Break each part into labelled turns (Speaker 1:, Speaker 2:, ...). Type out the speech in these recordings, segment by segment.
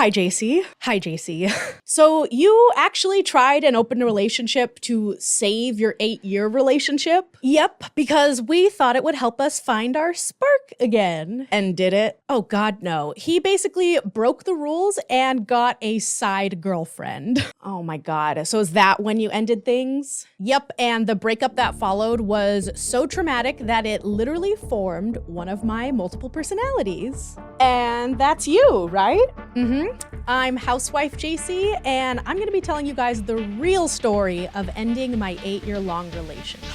Speaker 1: Hi, Jacy. Hi, Jacy. So you actually tried and opened a relationship to save your 8-year relationship? Yep, because we thought it would help us find our spark again. And did it? Oh God, no. He basically broke the rules and got a side girlfriend. Oh my God. So is that when you ended things? Yep, and the breakup that followed was so traumatic that it literally formed one of my multiple personalities. And that's you, right? I'm Housewife Jacy, and I'm gonna be telling you guys the real story of ending my 8-year-long relationship.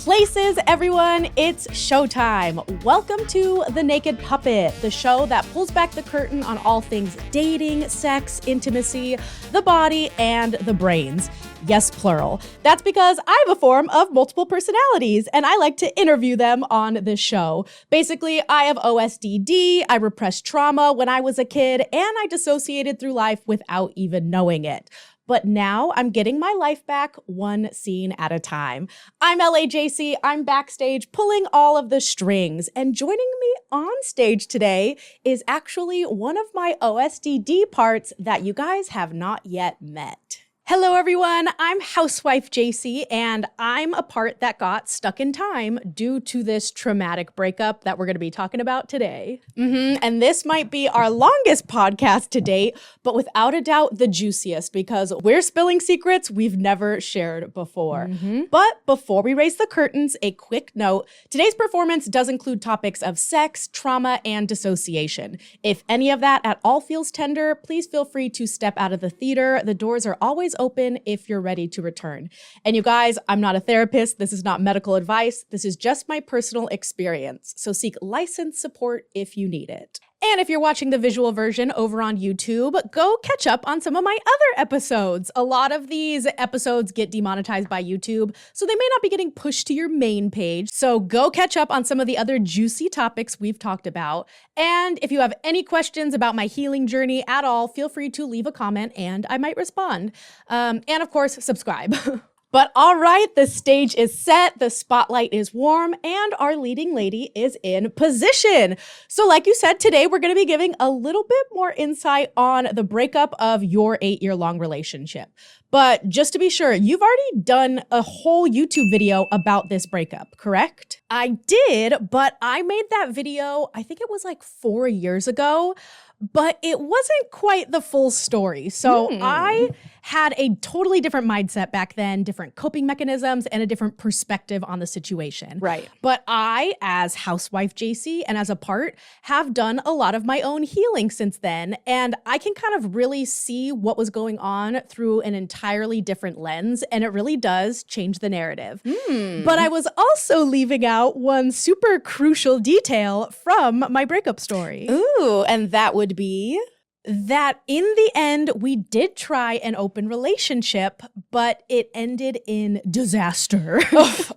Speaker 1: Places, everyone, it's showtime. Welcome to The Naked Puppet, the show that pulls back the curtain on all things dating, sex, intimacy, the body, and the brains. Yes, plural. That's because I have a form of multiple personalities, and I like to interview them on this show. Basically, I have OSDD, I repressed trauma when I was a kid, and I dissociated through life without even knowing it. But now I'm getting my life back one scene at a time. I'm Jacy. I'm backstage pulling all of the strings. And joining me on stage today is actually one of my OSDD parts that you guys have not yet met. Hello, everyone. I'm Housewife Jacy, and I'm a part that got stuck in time due to this traumatic breakup that we're going to be talking about today. And this might be our longest podcast to date, but without a doubt, the juiciest because we're spilling secrets we've never shared before. But before we raise the curtains, a quick note. Today's performance does include topics of sex, trauma, and dissociation. If any of that at all feels tender, please feel free to step out of the theater. The doors are always open if you're ready to return. And you guys, I'm not a therapist. This is not medical advice. This is just my personal experience. So seek licensed support if you need it. And if you're watching the visual version over on YouTube, go catch up on some of my other episodes. A lot of these episodes get demonetized by YouTube, so they may not be getting pushed to your main page. So go catch up on some of the other juicy topics we've talked about. And if you have any questions about my healing journey at all, feel free to leave a comment and I might respond. And of course, subscribe. But all right, the stage is set, the spotlight is warm, and our leading lady is in position. So like you said, today we're going to be giving a little bit more insight on the breakup of your 8-year-long relationship. But just to be sure, you've already done a whole YouTube video about this breakup, correct? I did, but I made that video, I think it was like 4 years ago, but it wasn't quite the full story. So I had a totally different mindset back then, different coping mechanisms, and a different perspective on the situation. Right. But I, as Housewife Jacy and as a part, have done a lot of my own healing since then. And I can kind of really see what was going on through an entirely different lens. And it really does change the narrative. But I was also leaving out one super crucial detail from my breakup story. Ooh, and that would be that in the end, we did try an open relationship, but it ended in disaster.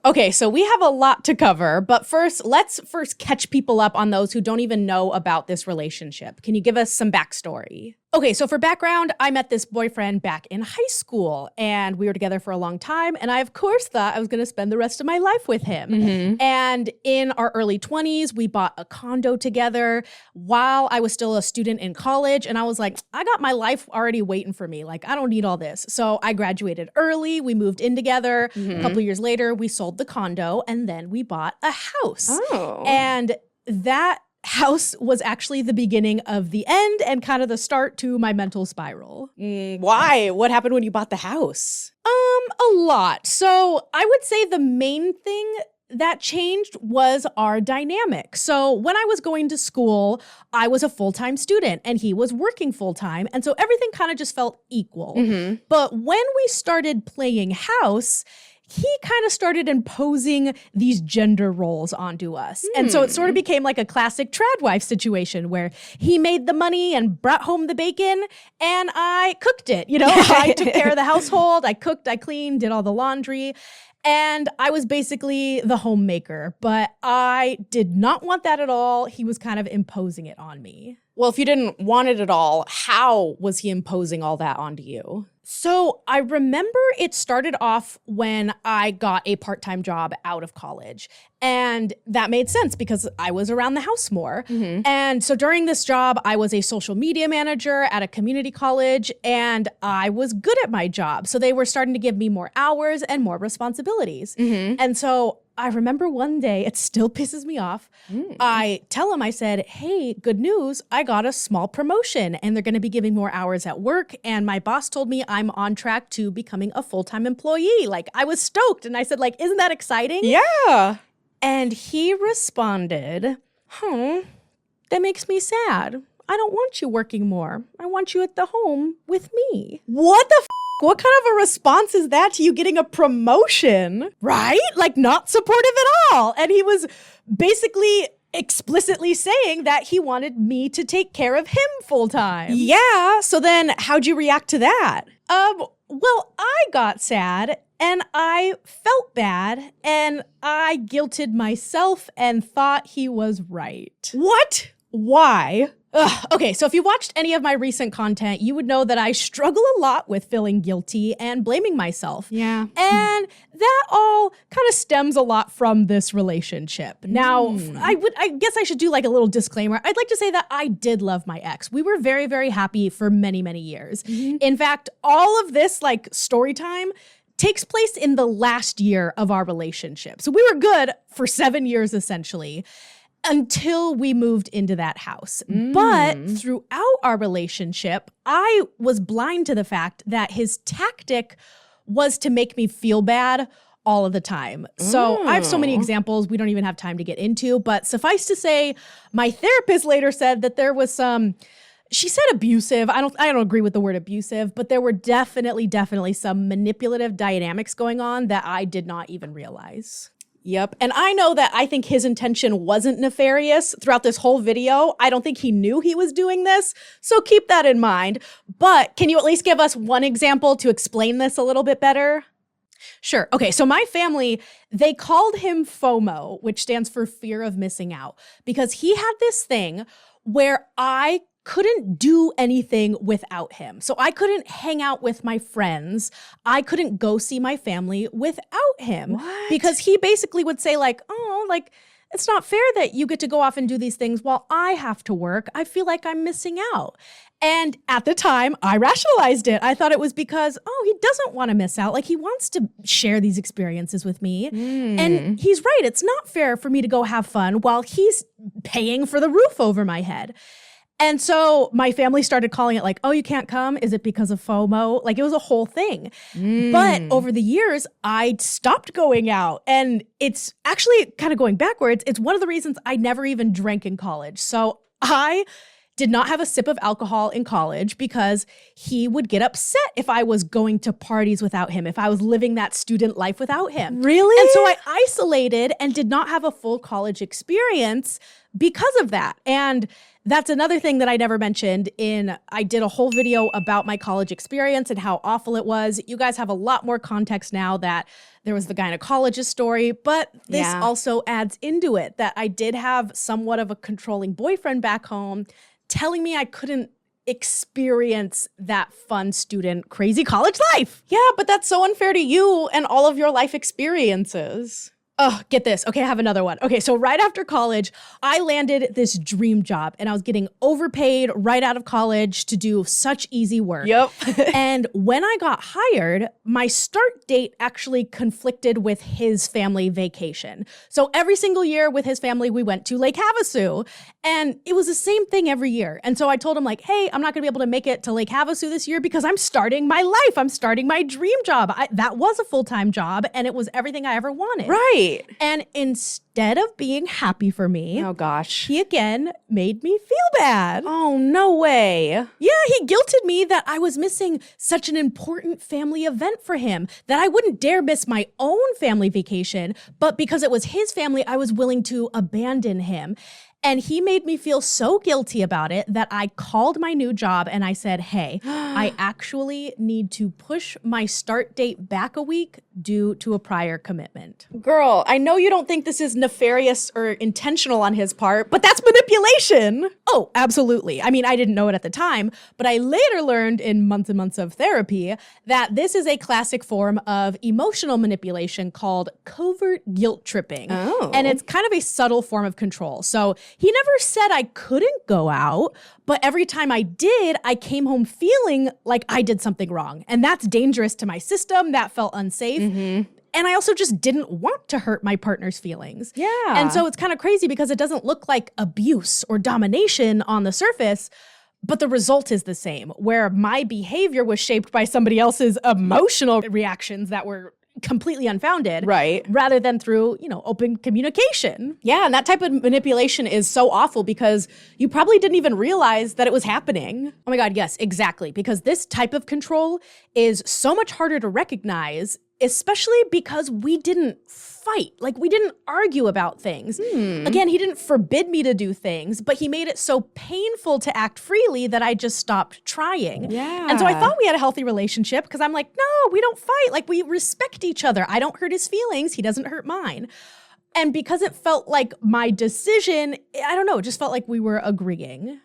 Speaker 1: Okay, so we have a lot to cover, but let's catch people up on those who don't even know about this relationship. Can you give us some backstory? Okay, so for background, I met this boyfriend back in high school and we were together for a long time. And I, of course, thought I was going to spend the rest of my life with him. And in our early 20s, we bought a condo together while I was still a student in college. And I was like, I got my life already waiting for me. Like, I don't need all this. So I graduated early. We moved in together. A couple years later, we sold the condo and then we bought a house. And that house was actually the beginning of the end and kind of the start to my mental spiral. Why? What happened when you bought the house? A lot. So I would say the main thing that changed was our dynamic. So when I was going to school, I was a full-time student and he was working full-time. And so everything kind of just felt equal. But when we started playing house, he kind of started imposing these gender roles onto us. And so it sort of became like a classic trad wife situation where he made the money and brought home the bacon and I cooked it. You know, I took care of the household. I cooked, I cleaned, did all the laundry. And I was basically the homemaker, but I did not want that at all. He was kind of imposing it on me. Well, if you didn't want it at all, how was he imposing all that onto you? So I remember it started off when I got a part-time job out of college. And that made sense because I was around the house more. And so during this job, I was a social media manager at a community college, and I was good at my job. So they were starting to give me more hours and more responsibilities. And so I remember one day, it still pisses me off. I tell him, I said, hey, good news. I got a small promotion and they're going to be giving more hours at work. And my boss told me I'm on track to becoming a full-time employee. Like, I was stoked. And I said, like, isn't that exciting?
Speaker 2: Yeah.
Speaker 1: And he responded, that makes me sad. I don't want you working more. I want you at the home with me.
Speaker 2: What the What kind of a response is that to you getting a promotion?
Speaker 1: Right? Like, not supportive at all. And he was basically explicitly saying that he wanted me to take care of him full time.
Speaker 2: Yeah. So then how'd you react to that?
Speaker 1: Well, I got sad and I felt bad and I guilted myself and thought he was right.
Speaker 2: What? Why?
Speaker 1: Okay, so if you watched any of my recent content, you would know that I struggle a lot with feeling guilty and blaming myself.
Speaker 2: Yeah.
Speaker 1: And that all kind of stems a lot from this relationship. Now, I guess I should do like a little disclaimer. I'd like to say that I did love my ex. We were very, very happy for many, many years. In fact, all of this like story time takes place in the last year of our relationship. So we were good for 7 years essentially, until we moved into that house. But throughout our relationship, I was blind to the fact that his tactic was to make me feel bad all of the time. So I have so many examples we don't even have time to get into, but suffice to say, my therapist later said that there was she said abusive. I don't agree with the word abusive, but there were definitely some manipulative dynamics going on that I did not even realize.
Speaker 2: Yep. And I know that I think his intention wasn't nefarious throughout this whole video. I don't think he knew he was doing this. So keep that in mind. But can you at least give us one example to explain this a little bit better?
Speaker 1: Sure. Okay. So my family, they called him FOMO, which stands for fear of missing out, because he had this thing where I couldn't do anything without him. So I couldn't hang out with my friends. I couldn't go see my family without him.
Speaker 2: What?
Speaker 1: Because he basically would say like, oh, like, it's not fair that you get to go off and do these things while I have to work. I feel like I'm missing out. And at the time, I rationalized it. I thought it was because, he doesn't want to miss out. Like, he wants to share these experiences with me. And he's right. It's not fair for me to go have fun while he's paying for the roof over my head. And so my family started calling it like, oh, you can't come? Is it because of FOMO? Like, it was a whole thing. But over the years, I stopped going out. And it's actually kind of going backwards. It's one of the reasons I never even drank in college. So I did not have a sip of alcohol in college because he would get upset if I was going to parties without him, if I was living that student life without him.
Speaker 2: Really?
Speaker 1: And so I isolated and did not have a full college experience because of that. And that's another thing that I never mentioned I did a whole video about my college experience and how awful it was. You guys have a lot more context now that there was the gynecologist story, but this also adds into it that I did have somewhat of a controlling boyfriend back home telling me I couldn't experience that fun student, crazy college life.
Speaker 2: Yeah, but that's so unfair to you and all of your life experiences.
Speaker 1: Oh, get this. Okay, I have another one. Okay, so right after college, I landed this dream job and I was getting overpaid right out of college to do such easy work.
Speaker 2: Yep.
Speaker 1: And when I got hired, my start date actually conflicted with his family vacation. So every single year with his family, we went to Lake Havasu and it was the same thing every year. And so I told him like, hey, I'm not gonna be able to make it to Lake Havasu this year because I'm starting my life. I'm starting my dream job. That was a full-time job and it was everything I ever wanted.
Speaker 2: Right.
Speaker 1: And instead of being happy for me,
Speaker 2: oh gosh,
Speaker 1: he again made me feel bad.
Speaker 2: Oh, no way.
Speaker 1: Yeah, he guilted me that I was missing such an important family event for him, that I wouldn't dare miss my own family vacation, but because it was his family, I was willing to abandon him.
Speaker 2: And he made me feel so guilty about it that I called my new job and I said, hey, I actually need to push my start date back a week due to a prior commitment.
Speaker 1: Girl, I know you don't think this is nefarious or intentional on his part, but that's manipulation.
Speaker 2: Oh, absolutely. I mean, I didn't know it at the time, but I later learned in months and months of therapy that this is a classic form of emotional manipulation called covert guilt tripping.
Speaker 1: Oh.
Speaker 2: And it's kind of a subtle form of control. So he never said I couldn't go out, but every time I did, I came home feeling like I did something wrong. And that's dangerous to my system. That felt unsafe. And I also just didn't want to hurt my partner's feelings.
Speaker 1: Yeah.
Speaker 2: And so it's kind of crazy because it doesn't look like abuse or domination on the surface, but the result is the same, where my behavior was shaped by somebody else's emotional reactions that were completely unfounded.
Speaker 1: Right.
Speaker 2: Rather than through, open communication.
Speaker 1: Yeah, and that type of manipulation is so awful because you probably didn't even realize that it was happening.
Speaker 2: Oh my God, yes, exactly. Because this type of control is so much harder to recognize, especially because we didn't fight. Like, we didn't argue about things. Again, he didn't forbid me to do things, but he made it so painful to act freely that I just stopped trying.
Speaker 1: Yeah.
Speaker 2: And so I thought we had a healthy relationship because I'm like, no, we don't fight. Like, we respect each other. I don't hurt his feelings. He doesn't hurt mine. And because it felt like my decision, I don't know, it just felt like we were agreeing.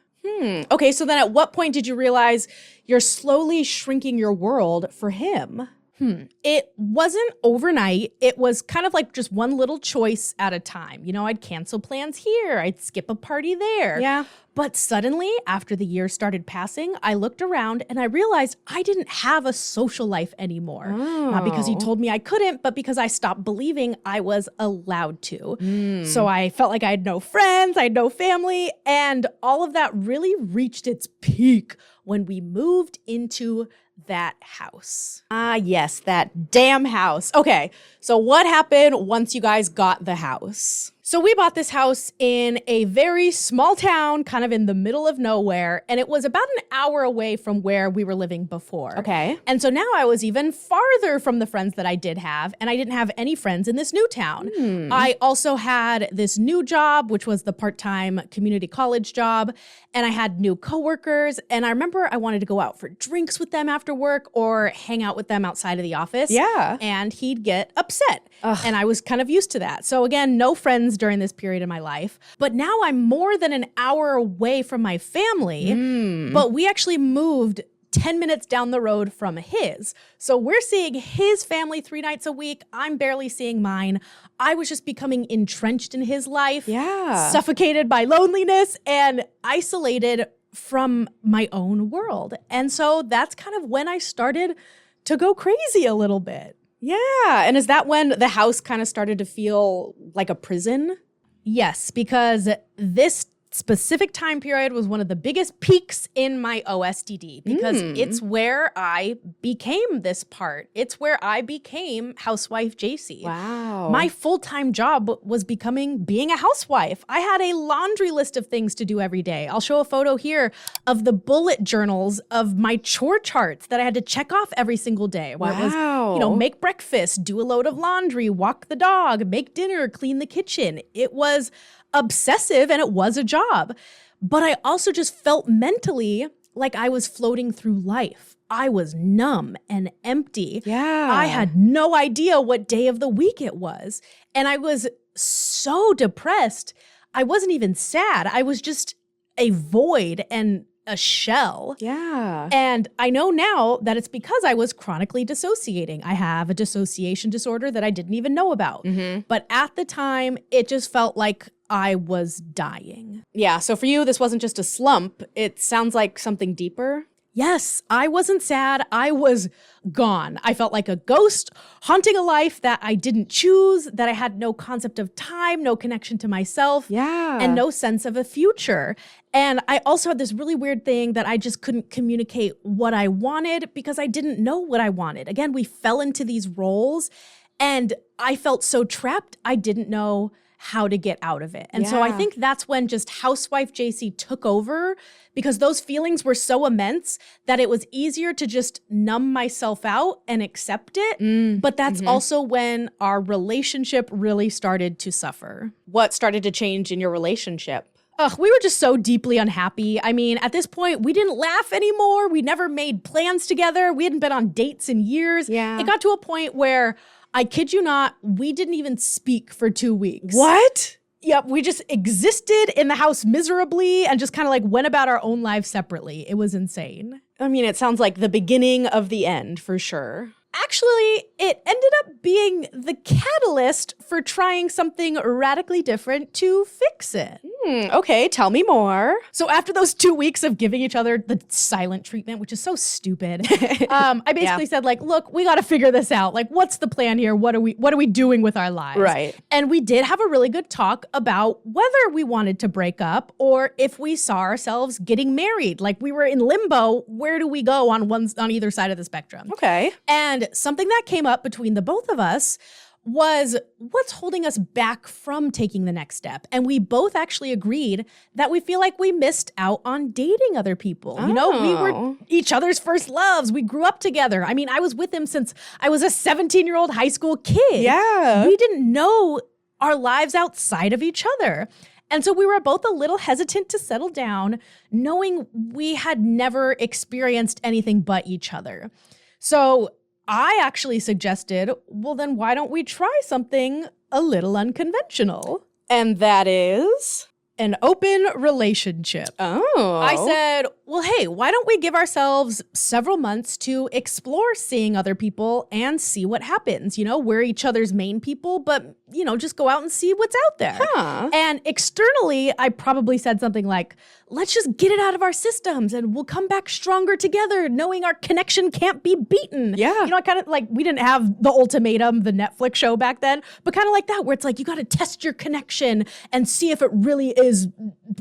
Speaker 1: Okay, so then at what point did you realize you're slowly shrinking your world for him?
Speaker 2: It wasn't overnight. It was kind of like just one little choice at a time. I'd cancel plans here. I'd skip a party there.
Speaker 1: Yeah.
Speaker 2: But suddenly, after the years started passing, I looked around and I realized I didn't have a social life anymore. Not because he told me I couldn't, but because I stopped believing I was allowed to. So I felt like I had no friends, I had no family, and all of that really reached its peak when we moved into that house.
Speaker 1: Ah, yes, that damn house. Okay, so what happened once you guys got the house?
Speaker 2: So we bought this house in a very small town, kind of in the middle of nowhere, and it was about an hour away from where we were living before.
Speaker 1: Okay.
Speaker 2: And so now I was even farther from the friends that I did have, and I didn't have any friends in this new town. I also had this new job, which was the part-time community college job, and I had new coworkers, and I remember I wanted to go out for drinks with them after work or hang out with them outside of the office.
Speaker 1: Yeah.
Speaker 2: And he'd get upset. And I was kind of used to that. So again, no friends during this period of my life. But now I'm more than an hour away from my family, but we actually moved 10 minutes down the road from his. So we're seeing his family 3 nights a week. I'm barely seeing mine. I was just becoming entrenched in his life, suffocated by loneliness and isolated from my own world. And so that's kind of when I started to go crazy a little bit.
Speaker 1: Yeah, and is that when the house kind of started to feel like a prison?
Speaker 2: Yes, because this specific time period was one of the biggest peaks in my OSDD because it's where I became this part. It's where I became Housewife Jacy.
Speaker 1: Wow.
Speaker 2: My full-time job was being a housewife. I had a laundry list of things to do every day. I'll show a photo here of the bullet journals of my chore charts that I had to check off every single day. Where it was, make breakfast, do a load of laundry, walk the dog, make dinner, clean the kitchen. It was obsessive and it was a job. But I also just felt mentally like I was floating through life. I was numb and empty.
Speaker 1: Yeah.
Speaker 2: I had no idea what day of the week it was. And I was so depressed. I wasn't even sad. I was just a void and a shell.
Speaker 1: Yeah.
Speaker 2: And I know now that it's because I was chronically dissociating. I have a dissociation disorder that I didn't even know about. But at the time, it just felt like I was dying.
Speaker 1: Yeah, so for you, this wasn't just a slump. It sounds like something deeper.
Speaker 2: Yes, I wasn't sad. I was gone. I felt like a ghost haunting a life that I didn't choose, that I had no concept of time, no connection to myself, and no sense of a future. And I also had this really weird thing that I just couldn't communicate what I wanted because I didn't know what I wanted. Again, we fell into these roles and I felt so trapped. I didn't know how to get out of it. And so I think that's when just Housewife Jacy took over because those feelings were so immense that it was easier to just numb myself out and accept it. But that's also when our relationship really started to suffer.
Speaker 1: What started to change in your relationship?
Speaker 2: Ugh, we were just so deeply unhappy. I mean, at this point, we didn't laugh anymore. We never made plans together. We hadn't been on dates in years.
Speaker 1: Yeah.
Speaker 2: It got to a point where, I kid you not, we didn't even speak for 2 weeks.
Speaker 1: What?
Speaker 2: Yep, we just existed in the house miserably and just kind of like went about our own lives separately. It was insane.
Speaker 1: I mean, it sounds like the beginning of the end for sure.
Speaker 2: Actually, it ended up being the catalyst for trying something radically different to fix it.
Speaker 1: Okay, tell me more.
Speaker 2: So after those 2 weeks of giving each other the silent treatment, which is so stupid, I basically said, like, look, we got to figure this out. Like, what's the plan here? What are we doing with our lives?
Speaker 1: Right.
Speaker 2: And we did have a really good talk about whether we wanted to break up or if we saw ourselves getting married. Like, we were in limbo. Where do we go on either side of the spectrum?
Speaker 1: Okay.
Speaker 2: And something that came up between the both of us was what's holding us back from taking the next step. And we both actually agreed that we feel like we missed out on dating other people. You know, we were each other's first loves. We grew up together. I mean, I was with him since I was a 17-year-old high school kid.
Speaker 1: Yeah.
Speaker 2: We didn't know our lives outside of each other. And so we were both a little hesitant to settle down, knowing we had never experienced anything but each other. So I actually suggested, well, then why don't we try something a little unconventional?
Speaker 1: And that is?
Speaker 2: An open relationship.
Speaker 1: Oh.
Speaker 2: I said, well, hey, why don't we give ourselves several months to explore seeing other people and see what happens? You know, we're each other's main people, but, you know, just go out and see what's out there.
Speaker 1: Huh.
Speaker 2: And externally, I probably said something like, let's just get it out of our systems and we'll come back stronger together, knowing our connection can't be beaten.
Speaker 1: Yeah.
Speaker 2: You know, I kind of like, we didn't have The Ultimatum, the Netflix show back then, but kind of like that, where it's like, you got to test your connection and see if it really is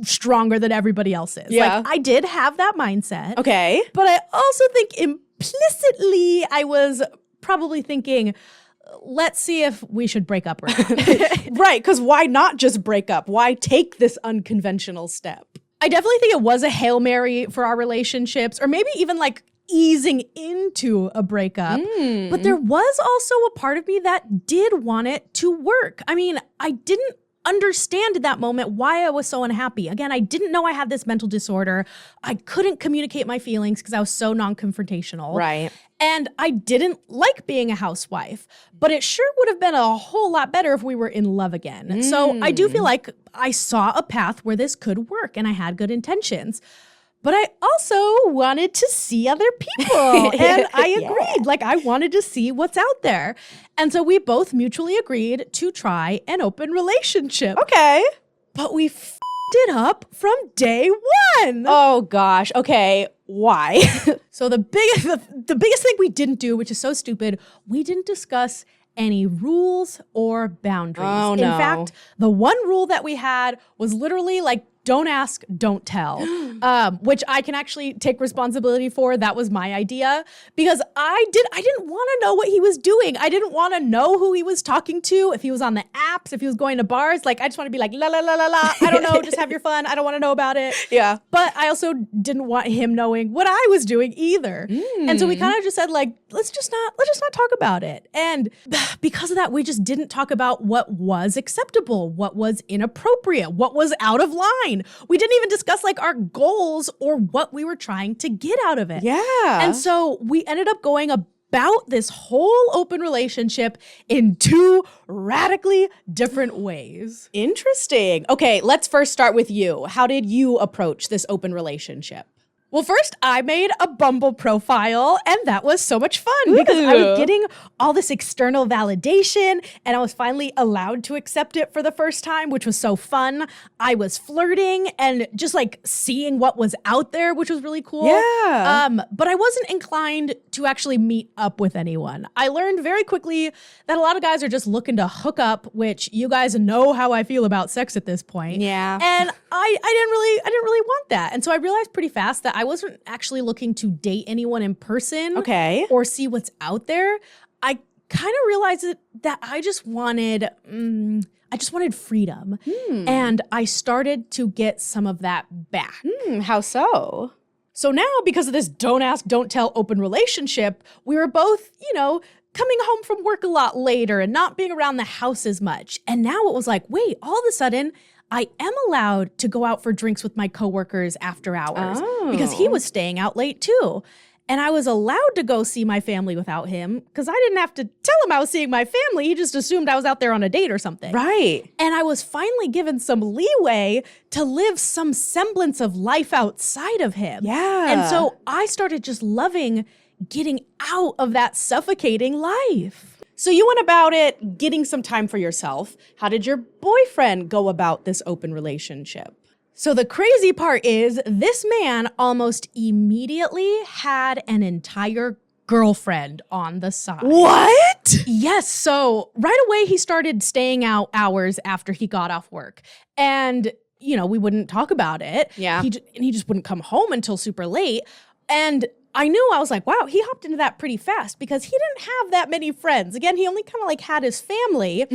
Speaker 2: stronger than everybody else's.
Speaker 1: Yeah.
Speaker 2: Like, I did have that mindset.
Speaker 1: Okay.
Speaker 2: But I also think implicitly, I was probably thinking, let's see if we should break up or not.
Speaker 1: Right, because why not just break up? Why take this unconventional step?
Speaker 2: I definitely think it was a Hail Mary for our relationships, or maybe even like easing into a breakup. But there was also a part of me that did want it to work. I mean, I didn't understand at that moment why I was so unhappy. Again, I didn't know I had this mental disorder. I couldn't communicate my feelings because I was so non-confrontational.
Speaker 1: Right.
Speaker 2: And I didn't like being a housewife, but it sure would have been a whole lot better if we were in love again. So I do feel like I saw a path where this could work and I had good intentions. But I also wanted to see other people. And I agreed. Like, I wanted to see what's out there. And so we both mutually agreed to try an open relationship.
Speaker 1: Okay.
Speaker 2: But we f***ed it up from day one.
Speaker 1: Oh, gosh. Okay. Why?
Speaker 2: So the biggest thing we didn't do, which is so stupid, we didn't discuss any rules or boundaries.
Speaker 1: Oh, no.
Speaker 2: In fact, the one rule that we had was literally like, don't ask, don't tell, which I can actually take responsibility for. That was my idea because I didn't want to know what he was doing. I didn't want to know who he was talking to, if he was on the apps, if he was going to bars. Like, I just want to be like, la, la, la, la, la. I don't know. Just have your fun. I don't want to know about it.
Speaker 1: Yeah.
Speaker 2: But I also didn't want him knowing what I was doing either. And so we kind of just said like, let's just not talk about it. And because of that, we just didn't talk about what was acceptable, what was inappropriate, what was out of line. We didn't even discuss like our goals or what we were trying to get out of it.
Speaker 1: Yeah.
Speaker 2: And so we ended up going about this whole open relationship in two radically different ways.
Speaker 1: Interesting. Okay, let's first start with you. How did you approach this open relationship?
Speaker 2: Well, first, I made a Bumble profile, and that was so much fun because I was getting all this external validation, and I was finally allowed to accept it for the first time, which was so fun. I was flirting and just like seeing what was out there, which was really cool.
Speaker 1: Yeah.
Speaker 2: But I wasn't inclined to actually meet up with anyone. I learned very quickly that a lot of guys are just looking to hook up, which you guys know how I feel about sex at this point.
Speaker 1: Yeah.
Speaker 2: And I didn't really want that. And so I realized pretty fast that I wasn't actually looking to date anyone in person.
Speaker 1: Okay.
Speaker 2: Or see what's out there. I kind of realized that I just wanted freedom. And I started to get some of that back.
Speaker 1: How so?
Speaker 2: So now, because of this don't ask, don't tell open relationship, we were both, coming home from work a lot later and not being around the house as much. And now it was like, wait, all of a sudden, I am allowed to go out for drinks with my coworkers after hours because he was staying out late too. And I was allowed to go see my family without him because I didn't have to tell him I was seeing my family. He just assumed I was out there on a date or something.
Speaker 1: Right.
Speaker 2: And I was finally given some leeway to live some semblance of life outside of him.
Speaker 1: Yeah.
Speaker 2: And so I started just loving getting out of that suffocating life.
Speaker 1: So you went about it getting some time for yourself. How did your boyfriend go about this open relationship?
Speaker 2: So the crazy part is this man almost immediately had an entire girlfriend on the side.
Speaker 1: What?
Speaker 2: Yes. So right away, he started staying out hours after he got off work. And, you know, we wouldn't talk about it.
Speaker 1: Yeah.
Speaker 2: He just wouldn't come home until super late. And I knew, I was like, wow, he hopped into that pretty fast because he didn't have that many friends. Again, he only kind of like had his family.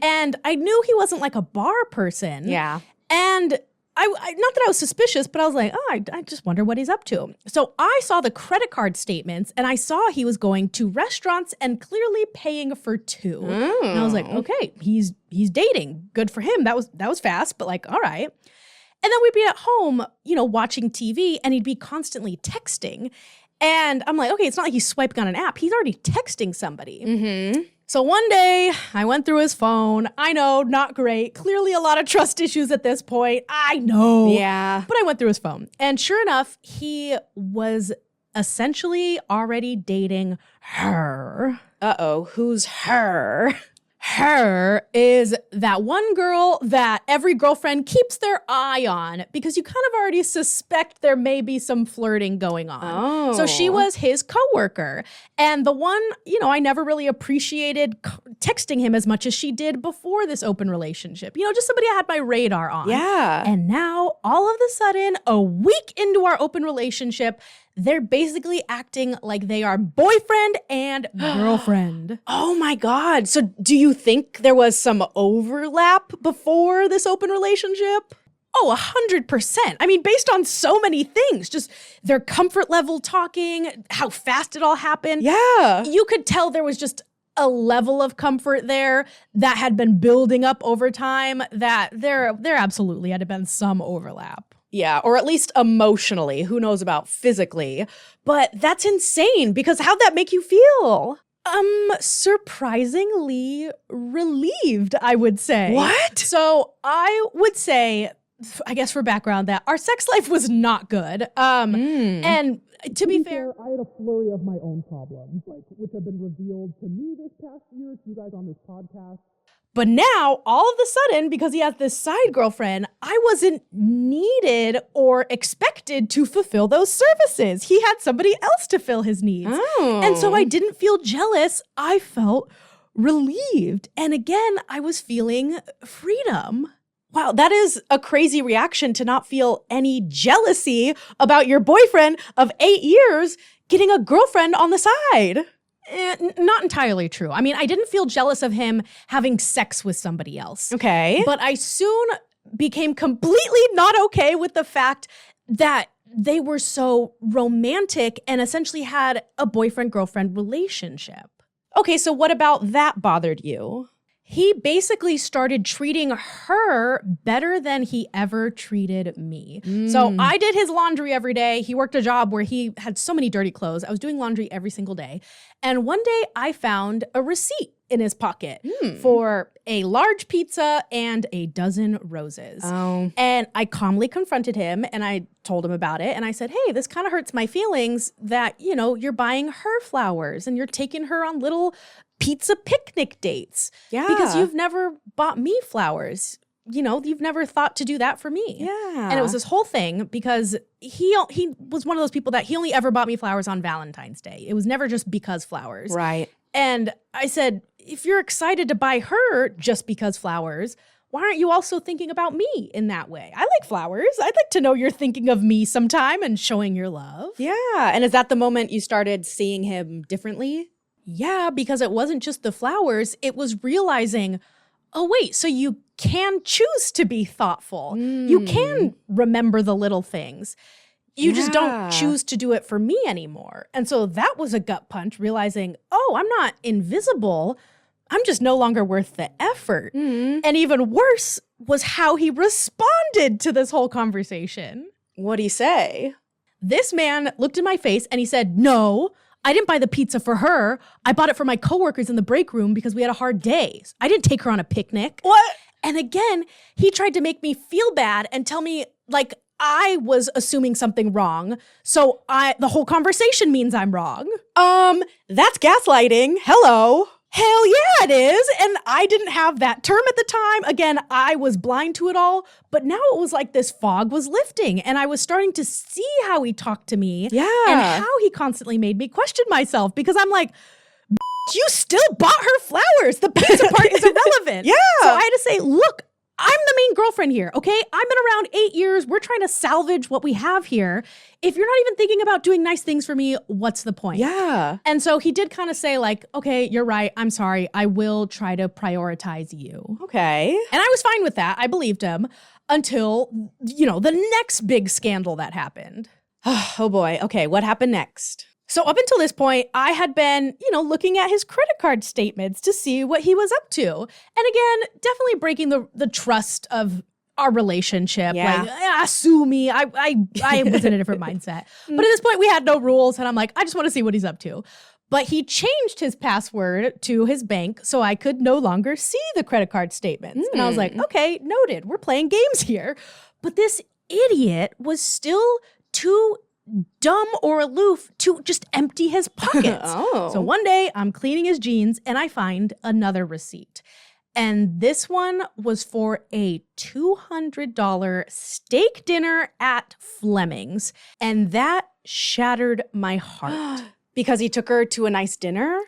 Speaker 2: And I knew he wasn't like a bar person.
Speaker 1: Yeah.
Speaker 2: And I not that I was suspicious, but I was like, oh, I just wonder what he's up to. So I saw the credit card statements and I saw he was going to restaurants and clearly paying for two. And I was like, okay, he's dating. Good for him. That was fast, but like, all right. And then we'd be at home, you know, watching TV and he'd be constantly texting. And I'm like, okay, it's not like he's swiping on an app. He's already texting somebody. So one day I went through his phone. I know, not great. Clearly a lot of trust issues at this point. I know.
Speaker 1: Yeah.
Speaker 2: But I went through his phone. And sure enough, he was essentially already dating her.
Speaker 1: Uh-oh. Who's her?
Speaker 2: Her is that one girl that every girlfriend keeps their eye on because you kind of already suspect there may be some flirting going on. So she was his coworker. And the one, you know, I never really appreciated texting him as much as she did before this open relationship. You know, just somebody I had my radar on.
Speaker 1: Yeah.
Speaker 2: And now, all of a sudden, a week into our open relationship, they're basically acting like they are boyfriend and girlfriend.
Speaker 1: Oh my God. So do you think there was some overlap before this open relationship?
Speaker 2: Oh, 100%. I mean, based on so many things, just their comfort level talking, how fast it all happened.
Speaker 1: Yeah.
Speaker 2: You could tell there was just a level of comfort there that had been building up over time, that there absolutely had been some overlap.
Speaker 1: Yeah, or at least emotionally. Who knows about physically? But that's insane because how'd that make you feel?
Speaker 2: Surprisingly relieved, I would say.
Speaker 1: What?
Speaker 2: So I would say, I guess for background, that our sex life was not good. And to be fair,
Speaker 3: I had a flurry of my own problems, which have been revealed to me this past year, to you guys on this podcast.
Speaker 2: but now, all of a sudden, because he has this side girlfriend, I wasn't needed or expected to fulfill those services. He had somebody else to fill his needs. And so I didn't feel jealous. I felt relieved. And again, I was feeling freedom.
Speaker 1: Wow, that is a crazy reaction to not feel any jealousy about your boyfriend of 8 years getting a girlfriend on the side.
Speaker 2: Not entirely true. I mean, I didn't feel jealous of him having sex with somebody else.
Speaker 1: Okay.
Speaker 2: But I soon became completely not okay with the fact that they were so romantic and essentially had a boyfriend-girlfriend relationship.
Speaker 1: Okay, so what about that bothered you?
Speaker 2: He basically started treating her better than he ever treated me. So I did his laundry every day. He worked a job where he had so many dirty clothes. I was doing laundry every single day. And one day I found a receipt in his pocket for a large pizza and a dozen roses. And I calmly confronted him and I told him about it. And I said, hey, this kind of hurts my feelings that, you know, you're buying her flowers and you're taking her on little pizza picnic dates.
Speaker 1: Yeah.
Speaker 2: Because you've never bought me flowers. You know, you've never thought to do that for me.
Speaker 1: Yeah.
Speaker 2: And it was this whole thing because he was one of those people that he only ever bought me flowers on Valentine's Day. It was never just because flowers.
Speaker 1: Right.
Speaker 2: And I said, if you're excited to buy her just because flowers, why aren't you also thinking about me in that way? I like flowers. I'd like to know you're thinking of me sometime and showing your love.
Speaker 1: Yeah. And is that the moment you started seeing him differently?
Speaker 2: Yeah, because it wasn't just the flowers. It was realizing, oh, wait, so you can choose to be thoughtful. You can remember the little things. You just don't choose to do it for me anymore. And so that was a gut punch, realizing, oh, I'm not invisible. I'm just no longer worth the effort. And even worse was how he responded to this whole conversation.
Speaker 1: What'd he say?
Speaker 2: This man looked in my face and he said, no, I didn't buy the pizza for her. I bought it for my coworkers in the break room because we had a hard day. I didn't take her on a picnic.
Speaker 1: What?
Speaker 2: And again, he tried to make me feel bad and tell me like I was assuming something wrong. So the whole conversation means I'm wrong.
Speaker 1: That's gaslighting. Hello.
Speaker 2: Hell yeah, it is. And I didn't have that term at the time. Again, I was blind to it all. But now it was like this fog was lifting and I was starting to see how he talked to me.
Speaker 1: Yeah.
Speaker 2: And how he constantly made me question myself because I'm like, you still bought her flowers. The pizza part is irrelevant.
Speaker 1: Yeah.
Speaker 2: So I had to say, look, I'm the main girlfriend here, okay? I've been around 8 years. We're trying to salvage what we have here. If you're not even thinking about doing nice things for me, what's the point?
Speaker 1: Yeah.
Speaker 2: And so he did kind of say like, okay, you're right. I'm sorry. I will try to prioritize you.
Speaker 1: Okay.
Speaker 2: And I was fine with that. I believed him until, the next big scandal that happened.
Speaker 1: Oh boy. Okay. What happened next?
Speaker 2: So up until this point, I had been, looking at his credit card statements to see what he was up to. And again, definitely breaking the trust of our relationship.
Speaker 1: Yeah.
Speaker 2: Like, sue me. I was in a different mindset. But at this point, we had no rules. And I'm like, I just want to see what he's up to. But he changed his password to his bank so I could no longer see the credit card statements. And I was like, okay, noted. We're playing games here. But this idiot was still too dumb or aloof to just empty his pockets. So one day I'm cleaning his jeans and I find another receipt. And this one was for a $200 steak dinner at Fleming's. And that shattered my heart.
Speaker 1: Because he took her to a nice dinner?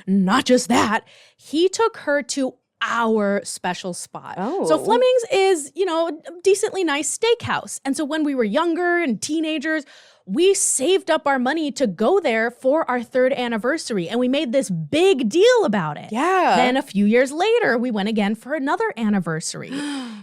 Speaker 2: Not just that. He took her to our special spot. So Fleming's is, a decently nice steakhouse. And so when we were younger and teenagers, we saved up our money to go there for our 3rd anniversary. And we made this big deal about it.
Speaker 1: Yeah.
Speaker 2: Then a few years later, we went again for another anniversary.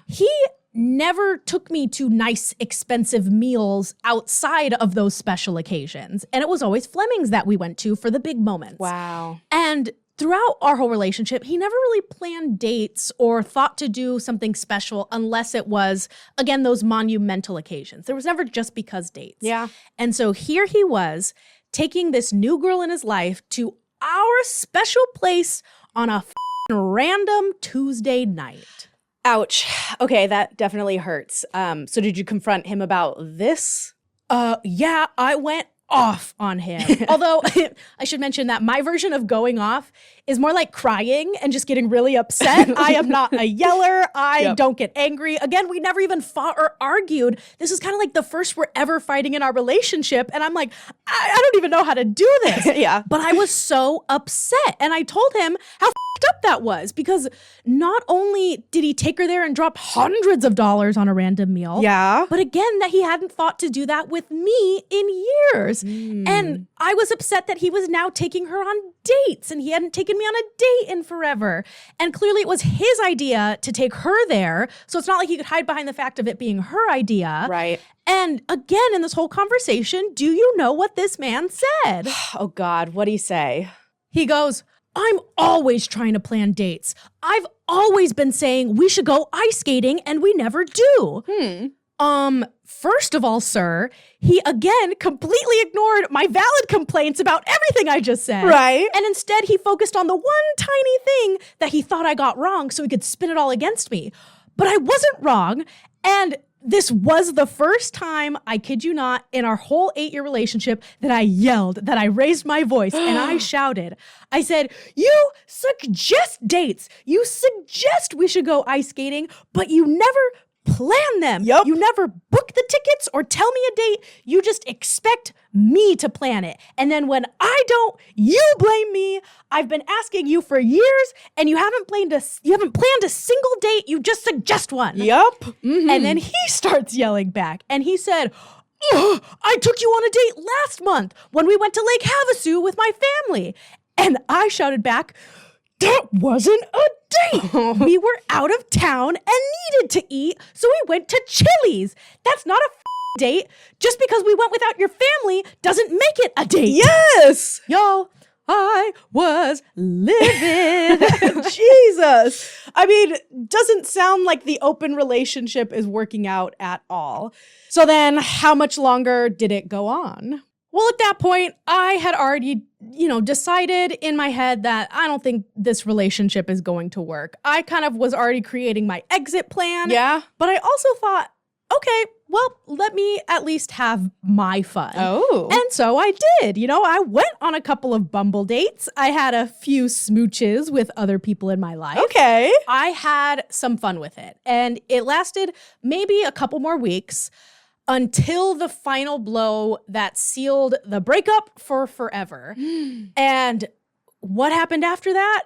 Speaker 2: He never took me to nice, expensive meals outside of those special occasions. And it was always Fleming's that we went to for the big moments.
Speaker 1: Wow.
Speaker 2: And throughout our whole relationship, he never really planned dates or thought to do something special unless it was, again, those monumental occasions. There was never just because dates.
Speaker 1: Yeah.
Speaker 2: And so here he was taking this new girl in his life to our special place on a random Tuesday night.
Speaker 1: Ouch. Okay, that definitely hurts. So did you confront him about this?
Speaker 2: Yeah, I went off on him. Although I should mention that my version of going off is more like crying and just getting really upset. I am not a yeller. I don't get angry. Again, we never even fought or argued. This is kind of like the first we're ever fighting in our relationship. And I'm like, I don't even know how to do this.
Speaker 1: Yeah.
Speaker 2: But I was so upset. And I told him how up that was because not only did he take her there and drop hundreds of dollars on a random meal, but again, that he hadn't thought to do that with me in years. And I was upset that he was now taking her on dates and he hadn't taken me on a date in forever. And clearly it was his idea to take her there. So it's not like he could hide behind the fact of it being her idea.
Speaker 1: Right.
Speaker 2: And again, in this whole conversation, do you know what this man said?
Speaker 1: Oh God, what'd he say?
Speaker 2: He goes, I'm always trying to plan dates. I've always been saying we should go ice skating and we never do. First of all, sir, he again completely ignored my valid complaints about everything I just said.
Speaker 1: Right.
Speaker 2: And instead he focused on the one tiny thing that he thought I got wrong so he could spin it all against me. But I wasn't wrong. And this was the first time, I kid you not, in our whole 8-year relationship that I yelled, that I raised my voice and I shouted. I said, you suggest dates. You suggest we should go ice skating, but you never plan them.
Speaker 1: Yep.
Speaker 2: You never book the tickets or tell me a date. You just expect me to plan it. And then when I don't, you blame me. I've been asking you for years and you haven't planned a single date. You just suggest one.
Speaker 1: Yep.
Speaker 2: And then he starts yelling back and he said, I took you on a date last month when we went to Lake Havasu with my family. And I shouted back, that wasn't a date. We were out of town and needed to eat, so we went to Chili's. That's not a date. Just because we went without your family doesn't make it a date.
Speaker 1: Yes.
Speaker 2: Y'all, I was living. Jesus. I mean, doesn't sound like the open relationship is working out at all. So then how much longer did it go on? Well, at that point, I had already, decided in my head that I don't think this relationship is going to work. I kind of was already creating my exit plan.
Speaker 1: Yeah.
Speaker 2: But I also thought, okay, well, let me at least have my fun.
Speaker 1: Oh.
Speaker 2: And so I did. I went on a couple of Bumble dates. I had a few smooches with other people in my life.
Speaker 1: Okay.
Speaker 2: I had some fun with it. And it lasted maybe a couple more weeks until the final blow that sealed the breakup for forever. And what happened after that,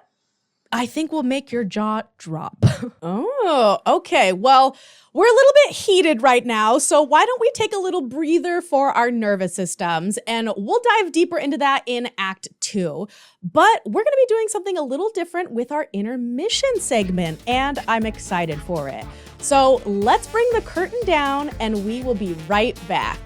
Speaker 2: I think will make your jaw drop.
Speaker 1: Oh, okay. Well, we're a little bit heated right now, so why don't we take a little breather for our nervous systems, and we'll dive deeper into that in Act 2. But we're going to be doing something a little different with our intermission segment, and I'm excited for it. So let's bring the curtain down, and we will be right back.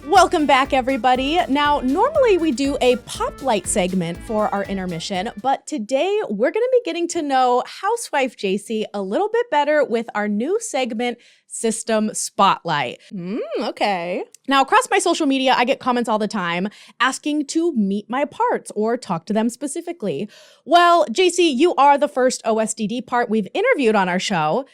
Speaker 1: Welcome back, everybody. Now, normally we do a pop light segment for our intermission, but today we're going to be getting to know Housewife Jacy a little bit better with our new segment, System Spotlight.
Speaker 2: Okay.
Speaker 1: Now, across my social media, I get comments all the time asking to meet my parts or talk to them specifically. Well, Jacy, you are the first OSDD part we've interviewed on our show,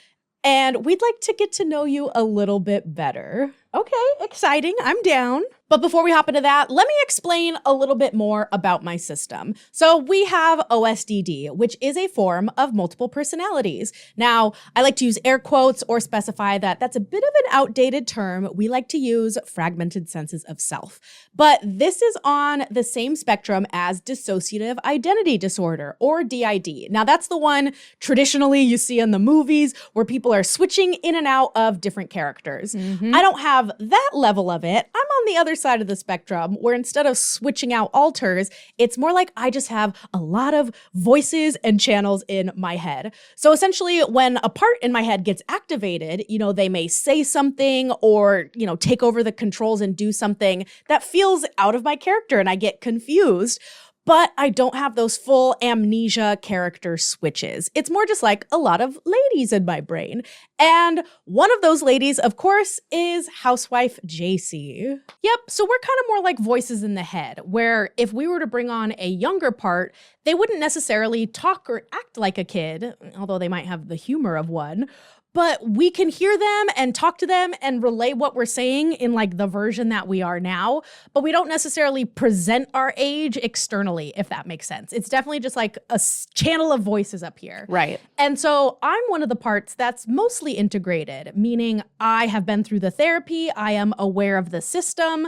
Speaker 1: and we'd like to get to know you a little bit better.
Speaker 2: Okay, exciting. I'm down.
Speaker 1: But before we hop into that, let me explain a little bit more about my system. So we have OSDD, which is a form of multiple personalities. Now, I like to use air quotes or specify that that's a bit of an outdated term. We like to use fragmented senses of self. But this is on the same spectrum as dissociative identity disorder, or DID. Now, that's the one traditionally you see in the movies where people are switching in and out of different characters. I don't have that level of it. I'm on the other side of the spectrum where instead of switching out alters, it's more like I just have a lot of voices and channels in my head. So essentially, when a part in my head gets activated, they may say something or, take over the controls and do something that feels out of my character and I get confused. But I don't have those full amnesia character switches. It's more just like a lot of ladies in my brain. And one of those ladies, of course, is Housewife Jacy. Yep, so we're kind of more like voices in the head, where if we were to bring on a younger part, they wouldn't necessarily talk or act like a kid, although they might have the humor of one. But we can hear them and talk to them and relay what we're saying in like the version that we are now, but we don't necessarily present our age externally, if that makes sense. It's definitely just like a channel of voices up here. Right.
Speaker 2: And so I'm one of the parts that's mostly integrated, meaning I have been through the therapy, I am aware of the system,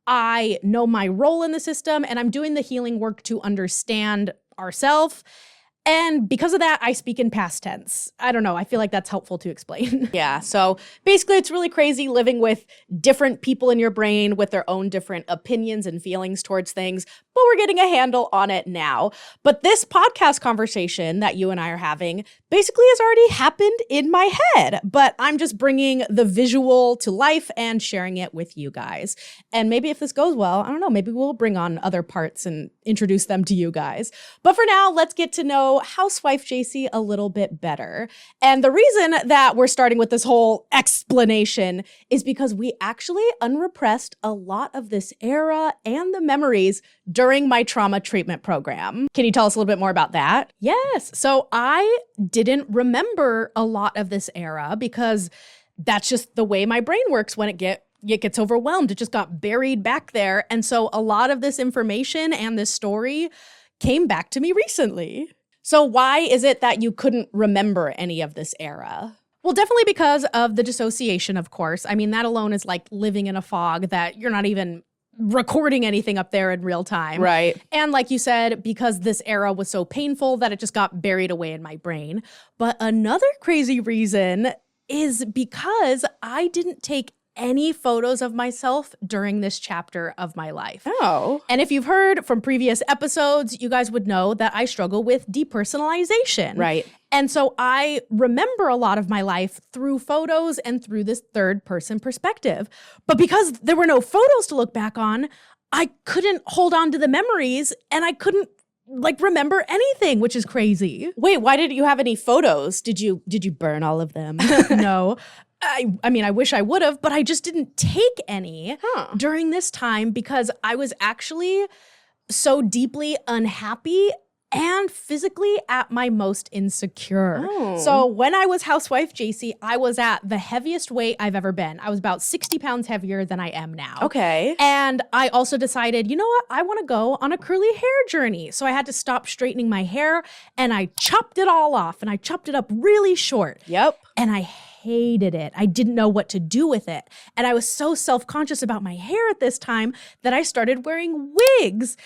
Speaker 2: I know my role in the system, and I'm doing the healing work to understand ourselves. And because of that, I speak in past tense. I don't know. I feel like that's helpful to explain.
Speaker 1: Yeah. So basically, it's really crazy living with different people in your brain with their own different opinions and feelings towards things. But we're getting a handle on it now. But this podcast conversation that you and I are having basically has already happened in my head. But I'm just bringing the visual to life and sharing it with you guys. And maybe if this goes well, I don't know, maybe we'll bring on other parts and introduce them to you guys. But for now, let's get to know Housewife Jacy a little bit better. And the reason that we're starting with this whole explanation is because we actually unrepressed a lot of this era and the memories during my trauma treatment program. Can you tell us a little bit more about that?
Speaker 2: Yes. So I didn't remember a lot of this era because that's just the way my brain works when it gets overwhelmed. It just got buried back there. And so a lot of this information and this story came back to me recently.
Speaker 1: So why is it that you couldn't remember any of this era?
Speaker 2: Well, definitely because of the dissociation, of course. I mean, that alone is like living in a fog that you're not even recording anything up there in real time.
Speaker 1: Right.
Speaker 2: And like you said, because this era was so painful that it just got buried away in my brain. But another crazy reason is because I didn't take any photos of myself during this chapter of my life.
Speaker 1: Oh.
Speaker 2: And if you've heard from previous episodes, you guys would know that I struggle with depersonalization.
Speaker 1: Right.
Speaker 2: And so I remember a lot of my life through photos and through this third person perspective. But because there were no photos to look back on, I couldn't hold on to the memories and I couldn't remember anything, which is crazy.
Speaker 1: Wait, why didn't you have any photos? Did you burn all of them?
Speaker 2: No. I mean, I wish I would have, but I just didn't take any during this time because I was actually so deeply unhappy and physically at my most insecure.
Speaker 1: Oh.
Speaker 2: So when I was Housewife Jacy, I was at the heaviest weight I've ever been. I was about 60 pounds heavier than I am now.
Speaker 1: Okay.
Speaker 2: And I also decided, you know what? I want to go on a curly hair journey. So I had to stop straightening my hair and I chopped it all off and I chopped it up really short.
Speaker 1: Yep.
Speaker 2: And I hated it. I didn't know what to do with it. And I was so self-conscious about my hair at this time that I started wearing wigs.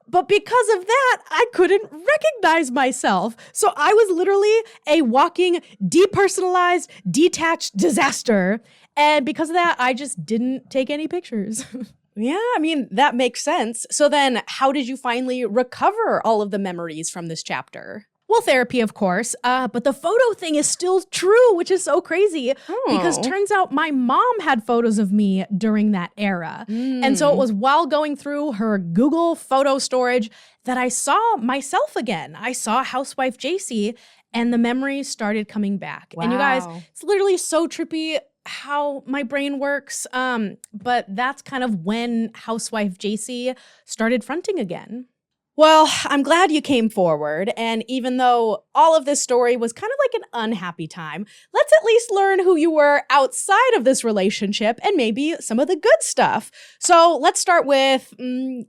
Speaker 2: But because of that, I couldn't recognize myself. So I was literally a walking, depersonalized, detached disaster. And because of that, I just didn't take any pictures.
Speaker 1: Yeah, I mean, that makes sense. So then how did you finally recover all of the memories from this chapter?
Speaker 2: Well, therapy, of course, but the photo thing is still true, which is so crazy because turns out my mom had photos of me during that era. And so it was while going through her Google photo storage that I saw myself again. I saw Housewife Jacy and the memories started coming back.
Speaker 1: Wow.
Speaker 2: And you guys, it's literally so trippy how my brain works. But that's kind of when Housewife Jacy started fronting again.
Speaker 1: Well, I'm glad you came forward. And even though all of this story was kind of like an unhappy time, let's at least learn who you were outside of this relationship and maybe some of the good stuff. So let's start with